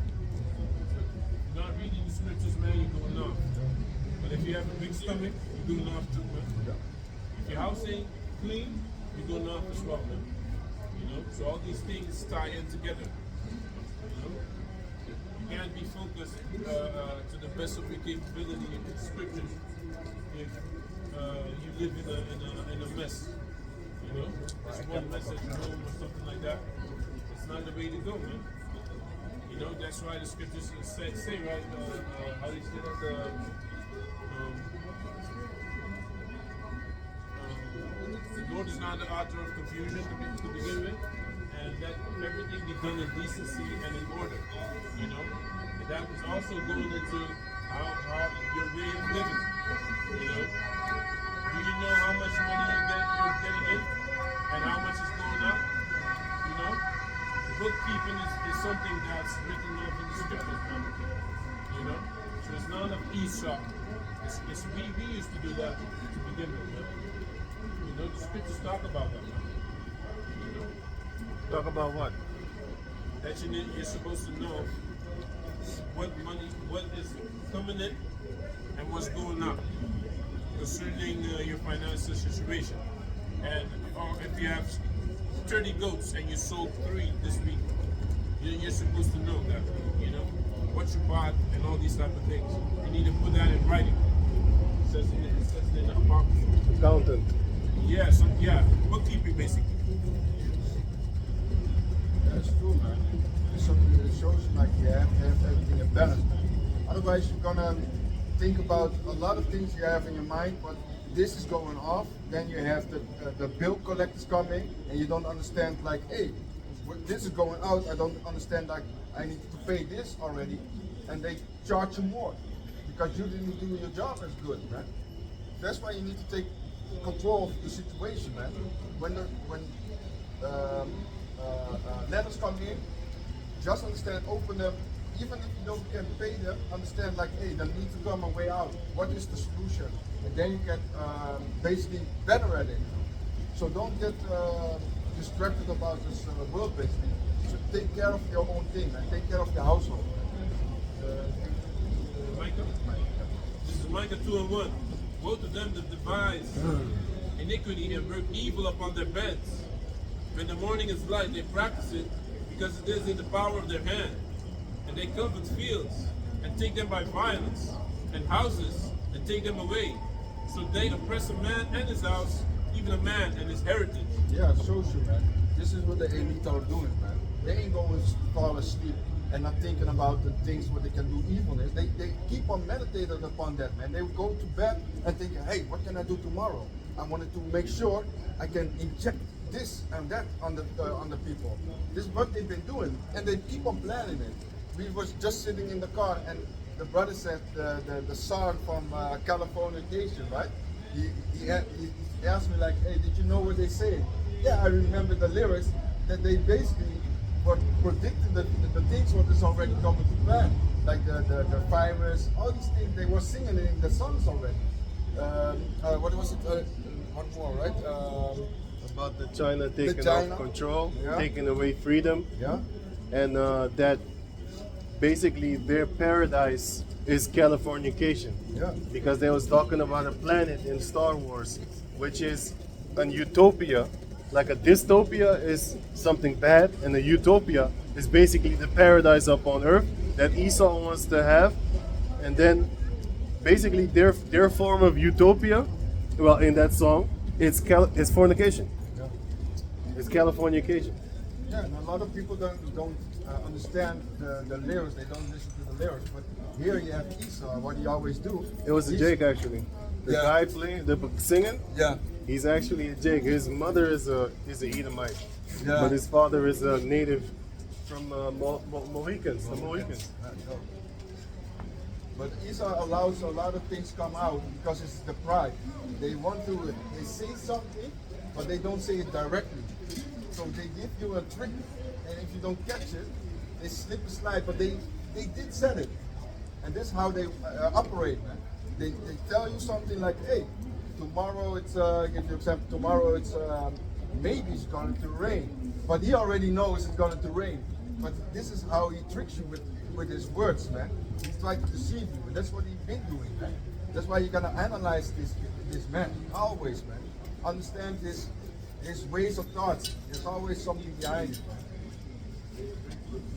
Not reading the scriptures, man, you're going off. But if you have a big stomach, you're going off too, man. If your house ain't clean, you're going off as well, man. You know, so all these things tie in together. You know, you can't be focused to the best of your capability in the scriptures if you live in a mess. You know, it's one mess at home or something like that. It's not the way to go, man. You know, that's why the scriptures say right, how do you say that? The Lord is not the author of confusion to begin with, and let everything be done in decency and in order. You know, and that is also going into how your way of living. You know, do you know how much money you're getting in, and how much is going out? You know, bookkeeping is something that's written off in the scriptures, man. You know, so it's not of Esau. We used to do that to begin with, man. You know, the scriptures talk about that, man. You know, Talk about what? that you're supposed to know what money, what is coming in, and what's going out concerning your financial situation. And if you have 30 goats and you sold 3 this week, you're supposed to know that, you know, what you bought and all these type of things. You need to put that in writing. It says it in the Apocrypha. Accountant. Yeah, bookkeeping basically. That's true, man. It's something that shows you like you have to have everything in balance, man. Otherwise, you're gonna think about a lot of things you have in your mind, but this is going off. Then you have the bill collectors coming, and you don't understand like, hey, this is going out. I don't understand like I need to pay this already, and they charge you more because you didn't do your job as good, man. That's why you need to take control of the situation, man. When letters come in, just understand, open them. Even if you don't can pay them, understand like, hey, there needs to come a way out. What is the solution? And then you get basically better at it. So don't get distracted about this world, basically. So take care of your own thing and take care of your household. Micah? This is Micah 2:1. Woe to them that devise iniquity and work evil upon their beds. When the morning is light, they practice it because it is in the power of their hand. And they covet fields and take them by violence, and houses and take them away. So they oppress a man and his house, even a man and his heritage. Yeah, it shows you, man. This is what the elite are doing, man. They ain't going to fall asleep and not thinking about the things where they can do evilness. They keep on meditating upon that, man. They go to bed and think, hey, what can I do tomorrow? I wanted to make sure I can inject this and that on the people. This is what they've been doing, and they keep on planning it. We was just sitting in the car, and the brother said the song from Californication, right? He asked me like, hey, did you know what they say? Yeah, I remember the lyrics that they basically were predicting the things what is already coming to plan, like the virus, all these things. They were singing it in the songs already. What was it? One more, right? About the China taking China. off control, Yeah. taking away freedom, Yeah. and that basically their paradise is Californication. Yeah. Because they was talking about a planet in Star Wars, which is an utopia. Like a dystopia is something bad, and a utopia is basically the paradise up on earth that Esau wants to have. And then basically their form of utopia, well, in that song, it's fornication. Yeah. It's Californication. Yeah, and a lot of people don't understand the lyrics. They don't listen to the lyrics. But here you have Esau. What he always do. It was a Jake actually. The Yeah. guy playing, the singing, Yeah. he's actually a Jake. His mother is a Edomite, Yeah. but his father is a native from Mohicans. The Mohicans. But Esau allows a lot of things come out because it's the pride. They want to. They say something, but they don't say it directly. So they give you a trick, and if you don't catch it, they slip and slide. But they did set it, and this is how they operate, man. They tell you something like, hey, tomorrow it's give you example. Tomorrow it's maybe it's going to rain, but he already knows it's going to rain. But this is how he tricks you with his words, man. He's trying to deceive you, and that's what he's been doing, man. That's why you gotta analyze this man always, man. Understand his ways of thoughts. There's always something behind it, man.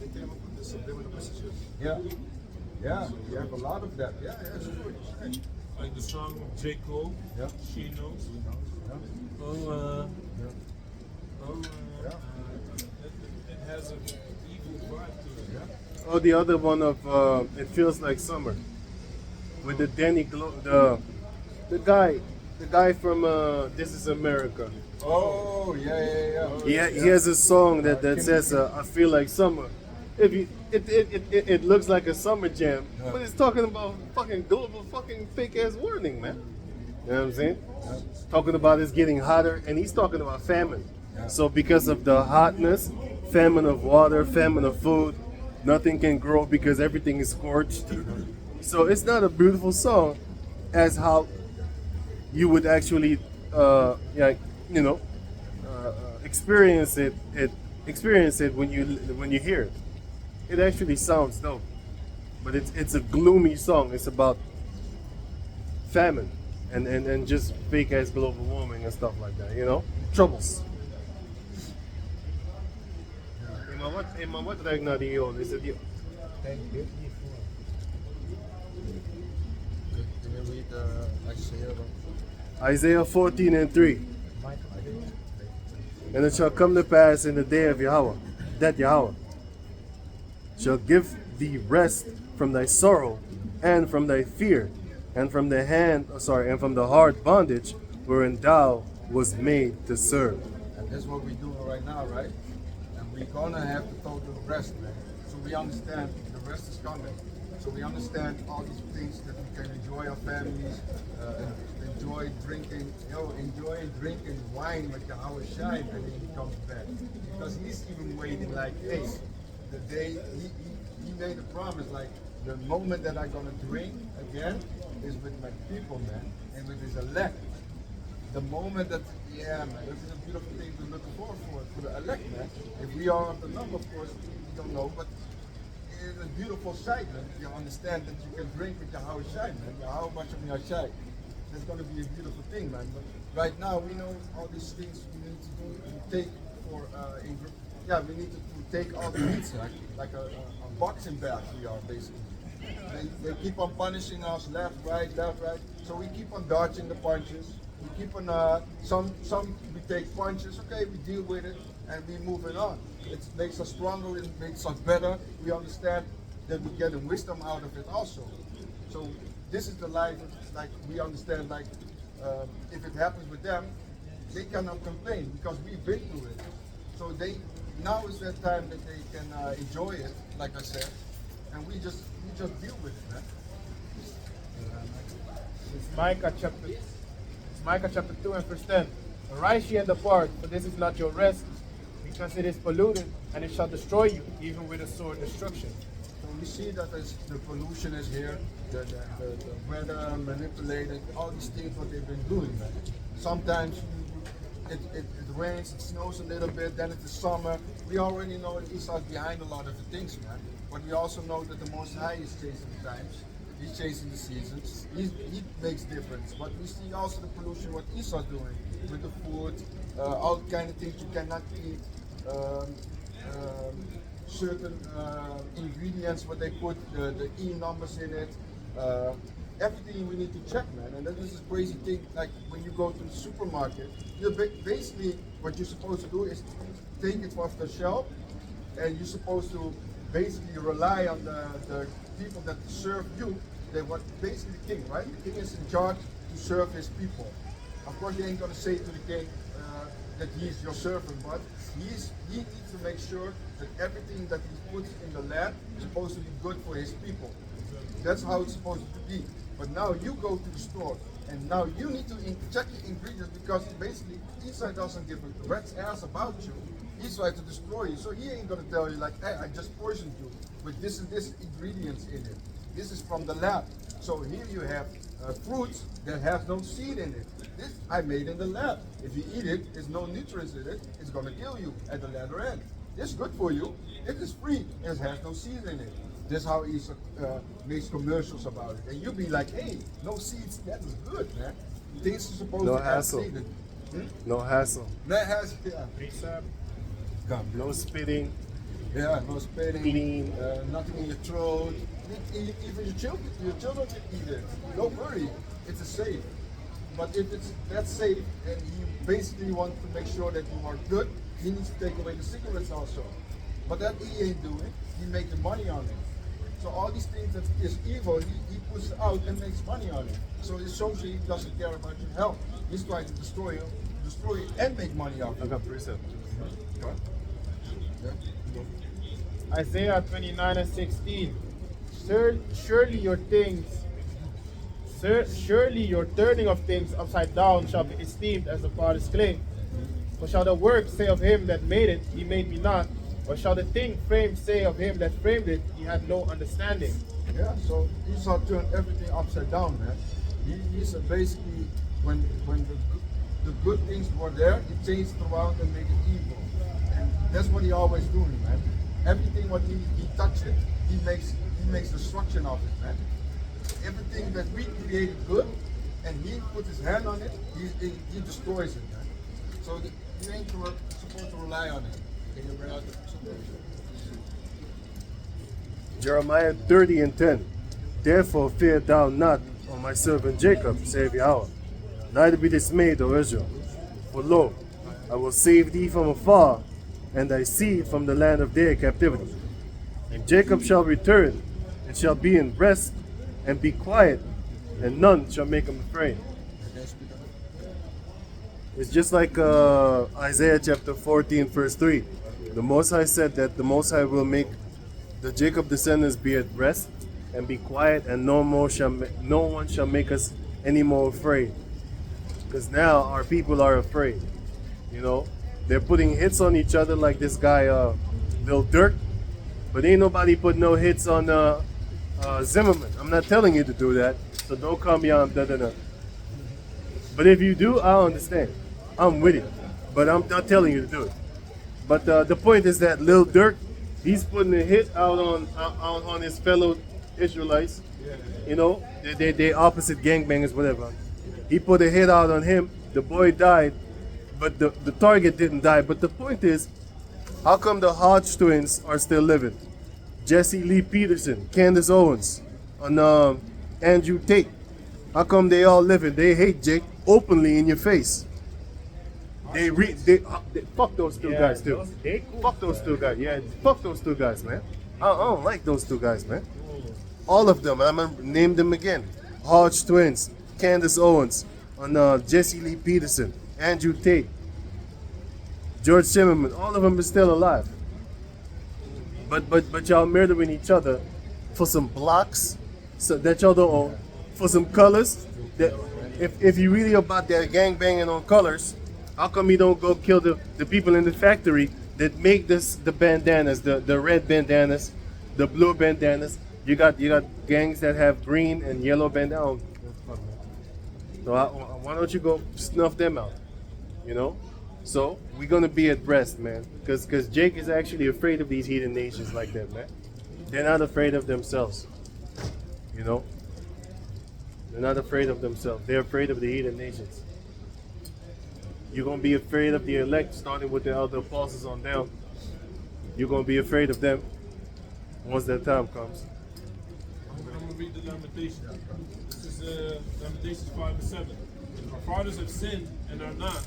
They came up with the subliminal messages. Yeah, yeah. You have a lot of that. Yeah, yeah, it's true. It's right. Like the song of J. Cole, Yeah. She Knows. Yeah. Oh, oh, Yeah. it has an evil vibe to it. Yeah. Oh, the other one of It Feels Like Summer. With the the guy from This Is America. Oh, yeah. He has a song that says I feel like summer. If you it looks like a summer jam, Yeah. but it's talking about fucking global fucking fake ass warning, man. You know what I'm saying? Talking about it's getting hotter, and he's talking about famine. Yeah. So because of the hotness, famine of water, famine of food, nothing can grow because everything is scorched. So it's not a beautiful song, as how you would actually, yeah, you know, experience it when you hear it. It actually sounds dope, but it's a gloomy song. It's about famine and just fake ass global warming and stuff like that. You know, troubles. Maar wat ruikt naar die jood? Is het die? Thank you. Can you read Isaiah? Isaiah 14:3. And it shall come to pass in the day of Yahweh, that Yahweh shall give thee rest from thy sorrow and from thy fear, and from the hard bondage wherein thou was made to serve. And that's what we're doing right now, right? And we're gonna have the total rest, man. So we understand the rest is coming. So we understand all these things that we can enjoy our families, enjoy drinking, enjoy drinking wine with Yahweh Shai when he comes back. Because he's even waiting like, hey, the day he made a promise, like the moment that I'm gonna drink again is with my people, man, and with his elect. The moment that, yeah, man, this is a beautiful thing to look forward for the elect, man. If we are of the number, of course, we don't know, but it's a beautiful sight, man. You understand that you can drink with Yahweh Shai, man. How much of your Shai? That's going to be a beautiful thing, man. But right now, we know all these things we need to do and take for, we need to take all the needs, like a boxing bag we are, basically. They keep on punishing us left, right. So we keep on dodging the punches. We keep on, some we take punches, okay, we deal with it, and we moving on. It makes us stronger, it makes us better. We understand that we get wisdom out of it also. So this is the life, like we understand, like if it happens with them, they cannot complain because we've been through it. So now is that time that they can enjoy it, like I said, and we just deal with it, man. It's Micah chapter 2 and verse 10. Arise ye and depart, for this is not your rest, because it is polluted, and it shall destroy you, even with a sword destruction. So we see that the pollution is here, the weather manipulated, all these things what they've been doing, man. Sometimes it rains, it snows a little bit, then it is summer. We already know that Esau's behind a lot of the things, man. But we also know that the Most High is chasing the times. He's chasing the seasons. He makes difference. But we see also the pollution what Esau's doing with the food, all kind of things you cannot eat, certain ingredients what they put the E numbers in it. Everything we need to check, man. And that is this crazy thing. Like when you go to the supermarket, you're basically what you're supposed to do is take it off the shelf, and you're supposed to basically rely on the people that serve you. They what basically the king, right? The king is in charge to serve his people. Of course, he ain't gonna say to the king that he's your servant, but he needs to make sure that everything that he puts in the land is supposed to be good for his people. That's how it's supposed to be. But now you go to the store, and now you need to check the ingredients because basically Esau doesn't give a rat's ass about you. He's trying to destroy you, so he ain't gonna tell you like, hey, I just poisoned you with this and this ingredients in it. This is from the lab. So here you have fruits that have no seed in it. This I made in the lab. If you eat it, there's no nutrients in it. It's gonna kill you at the latter end. It's good for you. It is free. It has no seed in it. That's how he makes commercials about it. And you'll be like, hey, no seeds, that is good, man. Things are supposed No to have hassle. seed. No hassle. No hassle, yeah. ASAP. Come. No spitting. Yeah, no spitting, Clean. nothing in your throat. Even your children can eat it. Don't worry, it's safe. But if it's that safe and you basically want to make sure that you are good, he needs to take away the cigarettes also. But that he ain't doing. He making money on it. So all these things that is evil, he puts out and makes money on it. So it shows you he doesn't care about your health. He's trying to destroy you and make money off I it. got precept. Yeah. Isaiah 29:16. Surely your turning of things upside down shall be esteemed as the potter's clay. For shall the work say of him that made it, he made me not? Or shall the thing framed say of him that framed it, he had no understanding? Yeah, so Esau turned everything upside down, man. He's basically, when the good things were there, he changed it around and made it evil. And that's what he always doing, man. Everything what he touches, he makes destruction of it, man. Everything that we created good, and he put his hand on it, he destroys it, man. So you ain't supposed to rely on it. Can you bring out something? Jeremiah 30:10. Therefore fear thou not, O my servant Jacob, saith Yahweh. Neither be dismayed, O Israel. For lo, I will save thee from afar, and thy seed from the land of their captivity. And Jacob shall return, and shall be in rest, and be quiet, and none shall make him afraid. It's just like Isaiah chapter 14, verse 3. The Most High said that the Most High will make the Jacob descendants be at rest and be quiet, and no one shall make us any more afraid. Because now our people are afraid. You know, they're putting hits on each other like this guy, Lil Durk, but ain't nobody put no hits on Zimmerman. I'm not telling you to do that, so don't call me on da. But if you do, I'll understand. I'm with it, but I'm not telling you to do it. But the point is that Lil Durk, he's putting a hit out on his fellow Israelites. You know, they opposite gangbangers, whatever. He put a hit out on him. The boy died, but the target didn't die. But the point is, how come the Hodge twins are still living? Jesse Lee Peterson, Candace Owens, and Andrew Tate. How come they all living? They hate Jake openly in your face. They fuck those two guys too. Fuck those two guys. Yeah, fuck those two guys, man. I don't like those two guys, man. All of them. I'm gonna name them again. Hodge twins, Candace Owens, and Jesse Lee Peterson, Andrew Tate, George Zimmerman. All of them are still alive. But y'all murdering each other for some blocks so that y'all don't own, for some colors. That if you really about that gang banging on colors, how come you don't go kill the people in the factory that make the bandanas, the red bandanas, the blue bandanas? You got gangs that have green and yellow bandanas. So why don't you go snuff them out? You know? So we're gonna be at rest, man. Because Jake is actually afraid of these heathen nations like that, man. They're not afraid of themselves. You know? They're not afraid of themselves. They're afraid of the heathen nations. You're gonna be afraid of the elect, starting with the elder apostles on down. You're gonna be afraid of them once that time comes. I'm going to read the Lamentations. This is Lamentations 5:7. Our fathers have sinned and are not,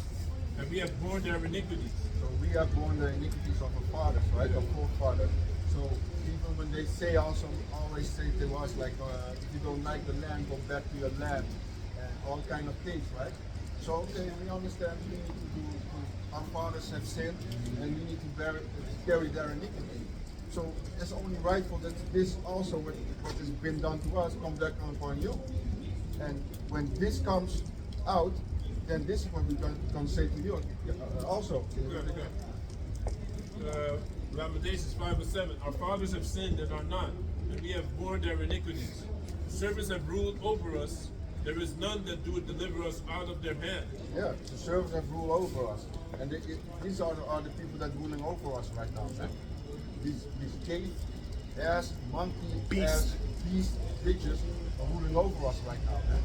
and we have borne their iniquities. So we have borne the iniquities of our fathers, right? Our forefathers. So even when they say also, always say to us like, if you don't like the land, go back to your land, and all kind of things, right? So okay, we understand we need to do. Our fathers have sinned, and we need to carry their iniquity. So it's only rightful that this also, what has been done to us, come back upon you. And when this comes out, then this is what we're going to say to you also. Lamentations 5:7. Our fathers have sinned and are not, and we have borne their iniquities. Servants have ruled over us. There is none that doeth deliver us out of their hand. Yeah, the servants have ruled over us. And these are the people that are ruling over us right now. Man. These kings, ass, monkey, Beast. ass, beast creatures are ruling over us right now, man.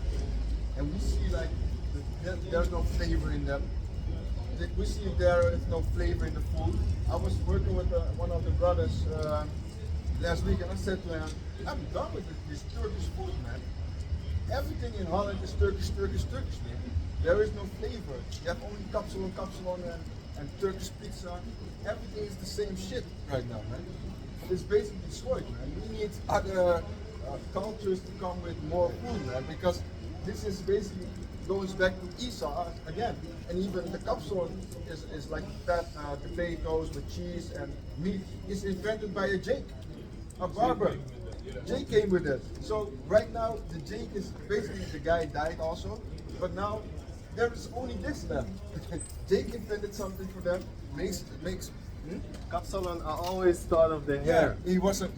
And we see like there's no flavor in them. We see there is no flavor in the food. I was working with one of the brothers last week, and I said to him, "I'm done with this Turkish food, man. Everything in Holland is Turkish, man. There is no flavor. You have only kapsalon, and Turkish pizza. Everything is the same shit right now, man. It's basically destroyed, man. We need other cultures to come with more food, man, because this is basically goes back to Esau again. And even the kapsalon is like fat potatoes with cheese and meat. Is invented by a Jake, a barber. Jake came with it. So right now the Jake is basically the guy died also, but now there is only this left. Jake invented something for them. Makes Kapsalon, I always thought of the hair. He was a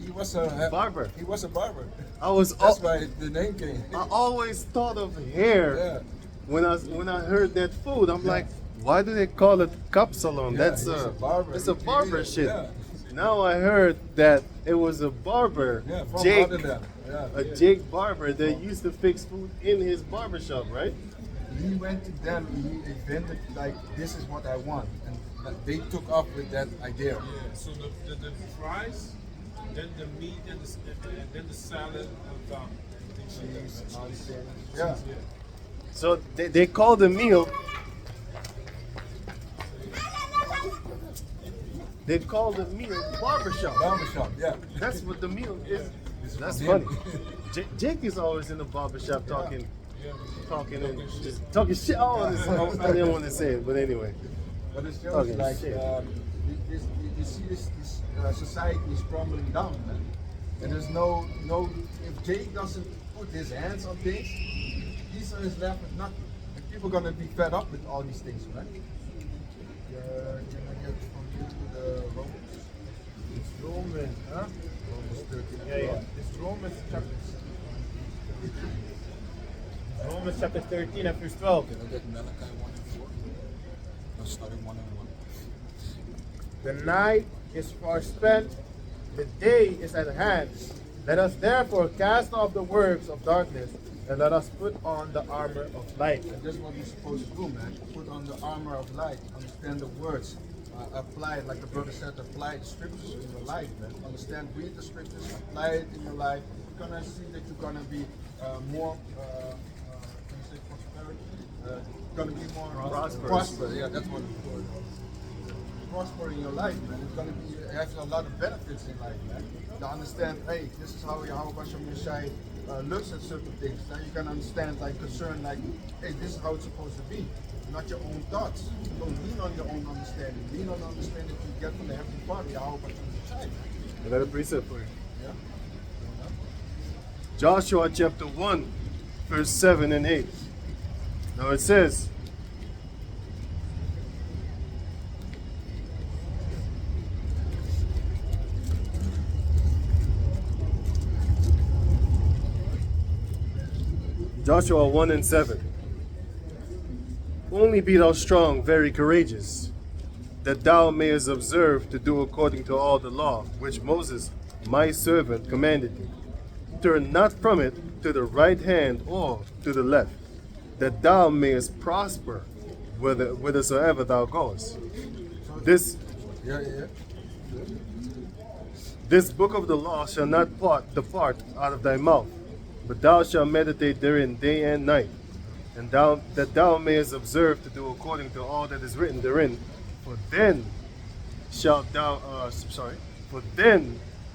Barber. He was a barber. That's why the name came. I always thought of hair. Yeah. When I heard that food, I'm like, why do they call it kapsalon? Yeah, That's he's a barber. It's a He barber created it, shit. yeah. Now I heard that it was a barber, Yeah, from Jake, Rotterdam. Yeah. a Jake barber that used to fix food in his barber shop, right? He went to them and he invented like this is what I want, and they took off with that idea. Yeah, so the fries, then the meat, and then the salad on top. Cheese, all these things. Yeah. So they call the meal. They call the meal barbershop. Barbershop, yeah. That's what the meal is. That's funny. Jake is always in the barbershop talking talking shit. I didn't want to say it, but anyway. But it shows Okay, like shit. you see this society is crumbling down, man. And there's no if Jake doesn't put his hands on things, Esau is left with nothing. And people are gonna be fed up with all these things, right? Can I get from you to the Romans? It's Romans, huh? Romans 13. Yeah. It's Romans chapter 13 and verse 12. Can I get Malachi 1 and 4? No, starting 1 and 1. The night is far spent, the day is at hand. Let us therefore cast off the works of darkness, and let us put on the armor of light. And that's what we're supposed to do, man. Put on the armor of light, understand the words, apply it, like the brother said, apply the scriptures in your life, man. Understand, read the scriptures, apply it in your life. You're gonna see that you're gonna be more, can you say prosperity? Gonna be more prosperous. Yeah, that's what it's called. Prosper in your life, man. It's gonna be, it has a lot of benefits in life, man. To understand, hey, this is how Hashem Yeshai looks at certain things. Now you can understand, like, concern, like, hey, this is how it's supposed to be. Not your own thoughts. Don't lean on your own understanding. Lean on the understanding that you get from the Heavenly Father, Hashem Yeshai. Another precept for you. Yeah. Joshua chapter 1, verse 7 and 8. Now it says, Joshua 1 and 7. Only be thou strong, very courageous, that thou mayest observe to do according to all the law which Moses, my servant, commanded thee. Turn not from it to the right hand or to the left, that thou mayest prosper whithersoever thou goest. This book of the law shall not depart out of thy mouth, but thou shalt meditate therein day and night, and that thou mayest observe to do according to all that is written therein. For then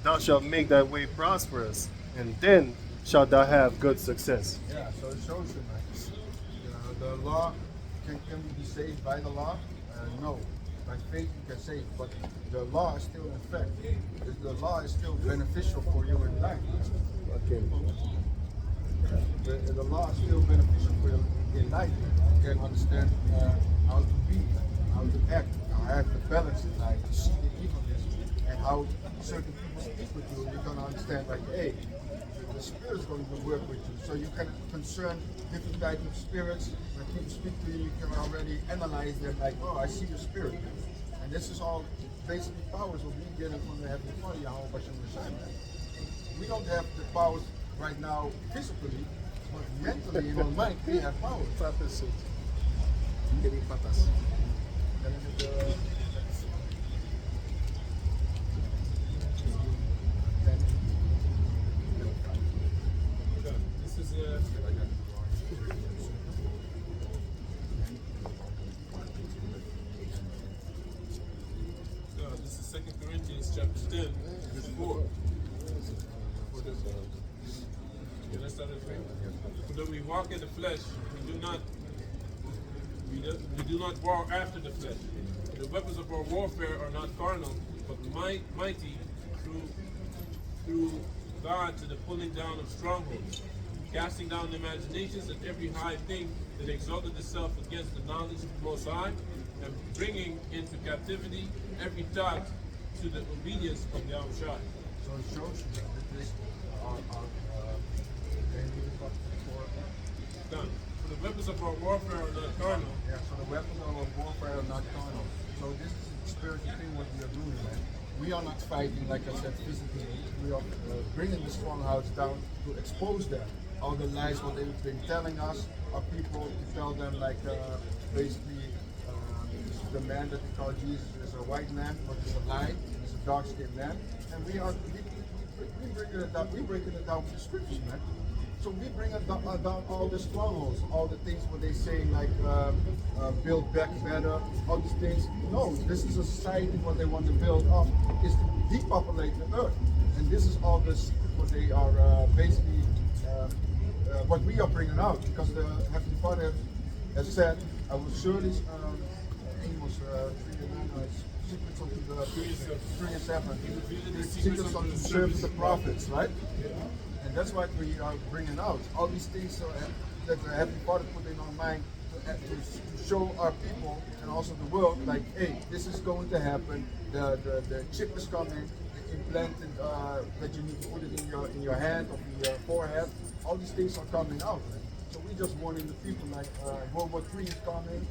thou shalt make thy way prosperous, and then shalt thou have good success. Yeah, so it shows you, like, the law, can we be saved by the law? No. By faith you can save, but the law is still in effect. The law is still beneficial for you in life. Okay. The law is still beneficial for you in life. You can understand how to be, how to act, how to have the balance in life, to see the evilness, and how certain people speak with you. You're going to understand, like, hey, the Spirit is going to work with you. So you can concern different types of spirits. When people speak to you, you can already analyze them, like, oh, I see your spirit. And this is all basically powers of being getting from the Heavenly Father, Yahweh Hashem Yeshai, man. we don't have the powers right now physically, but mentally in our mind we have power. Jadi patas. And then This is this is 2 Corinthians chapter 10, verse 4. Okay, let's start at 3. For though we walk in the flesh, we do not war after the flesh. For the weapons of our warfare are not carnal, but mighty through God to the pulling down of strongholds, casting down the imaginations and every high thing that exalted itself against the knowledge of the Most High, and bringing into captivity every thought to the obedience of Yahushua. so it shows you that this Done. For the weapons of our warfare are not carnal. yeah, so the weapons of our warfare are not carnal. So this is the spiritual thing what we are doing, man. We are not fighting, like I said, physically. We are bringing the strongholds down to expose them. All the lies what they've been telling us, our people to tell them like basically the man that we call Jesus is a white man, but he's a lie. He's a dark-skinned man, and we breaking it down. We breaking it down with the scriptures, man. So we bring it down all the strongholds, all the things what they say like build back better, all these things. No, this is a society what they want to build up is to depopulate the earth, and this is all the secret what they are basically what we are bringing out because the Heavenly Father has said, "I will surely." Amos 3:9, secrets unto the 3 and 7. Secrets unto the servants, the prophets, right? And that's what we are bringing out. All these things that the Heavenly Father put in our mind to show our people and also the world, like, hey, this is going to happen. The chip is coming. The implanted that you need to put it in your hand or in your forehead. All these things are coming out. Right? So we just warning the people like World War III is coming.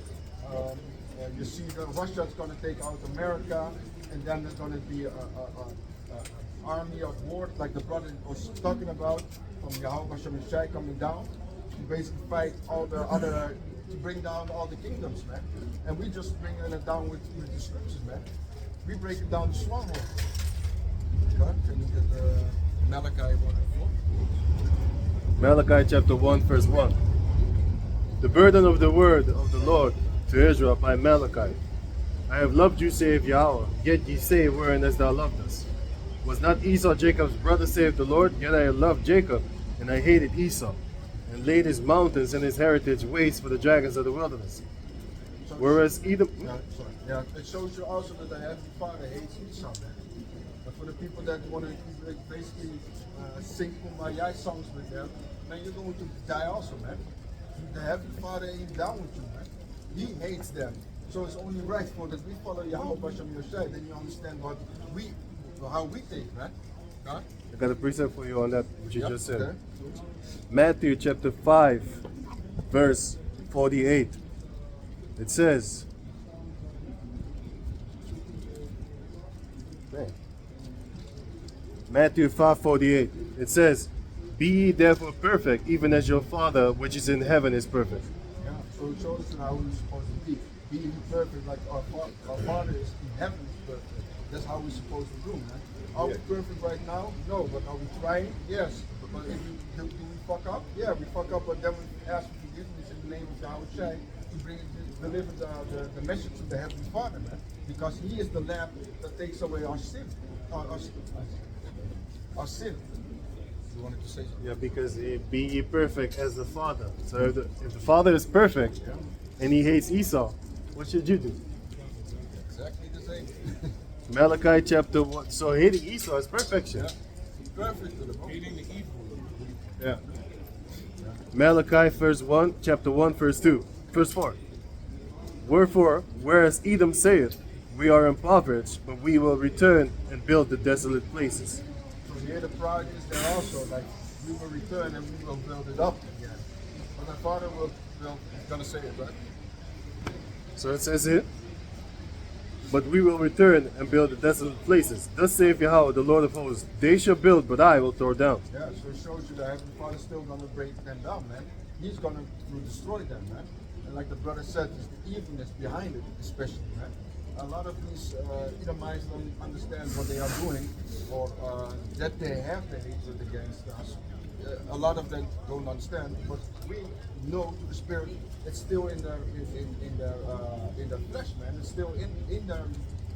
You see that Russia is going to take out America, and then there's going to be an army of war, like the brother was talking about, from Yahweh Shemashai coming down to basically fight all the other, to bring down all the kingdoms, man. And we just bringing it down with the scriptures, man. We break it down the stronghold. God, can you get Malachi 1 and 4? Malachi chapter 1 verse 1. The burden of the word of the Lord to Israel by Malachi. I have loved you, saith Yahweh, yet ye say, wherein hast thou loved us? Was not Esau Jacob's brother, saith the Lord? Yet I loved Jacob, and I hated Esau, and laid his mountains and his heritage waste for the dragons of the wilderness. So Whereas Edom... Yeah, it shows you also that the Heavenly Father hates Esau, man. But for the people that want to basically sing Kumbaya songs with them, man, you're going to die also, man. The Heavenly Father ain't down with you, man. He hates them. So it's only right for that we follow Yahweh Bashem Yosai, then you understand how we think, man. Huh? I got a precept for you on that, what you just said. Okay. Matthew chapter 5, verse 48. It says, Matthew 5:48. It says, be ye therefore perfect, even as your Father which is in heaven is perfect. Yeah, so it shows us how we're supposed to be. Being perfect like our Father is in heaven is perfect. That's how we're supposed to do, man. Are we perfect right now? No, but are we trying? Yes. But if do we fuck up? Yeah, we fuck up, but then we ask for forgiveness in the name of Yahweh to deliver the message to the Heavenly Father, man. Because He is the Lamb that takes away our sin. Our sin. You wanted to say something? Yeah, because be ye perfect as the Father. So if the Father is perfect and he hates Esau, what should you do? Exactly the same. Malachi chapter 1. So hating Esau is perfection. Perfect to the point. Hating the evil. Yeah. Malachi chapter 1, verse 2. Verse 4. Wherefore, whereas Edom saith, we are impoverished, but we will return and build the desolate places. So here the pride is there also, like we will return and we will build it up again. But the Father will gonna say it, right? So it says here, but we will return and build the desolate places. Thus saith Yahweh, the Lord of hosts, they shall build, but I will tear down. Yeah, so it shows you that Heavenly Father is still gonna break them down, man. He's gonna destroy them, man. And like the brother said, it's the evilness behind it, especially, man. A lot of these Edomites don't understand what they are doing, or that they have the hatred against us. A lot of them don't understand, but we know through the Spirit it's still in their in their flesh, man. It's still in their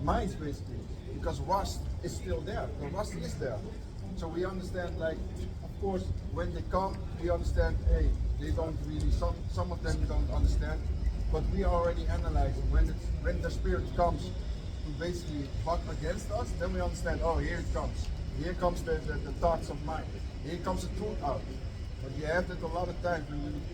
minds, basically, because rust is still there. The rust is there. So we understand, like, of course, when they come, we understand, hey, they don't really, some of them don't understand, but we are already analyzing. When the Spirit comes to basically buck against us, then we understand, oh, here it comes. Here comes the thoughts of mind. Here comes the truth out. But you have that a lot of times when you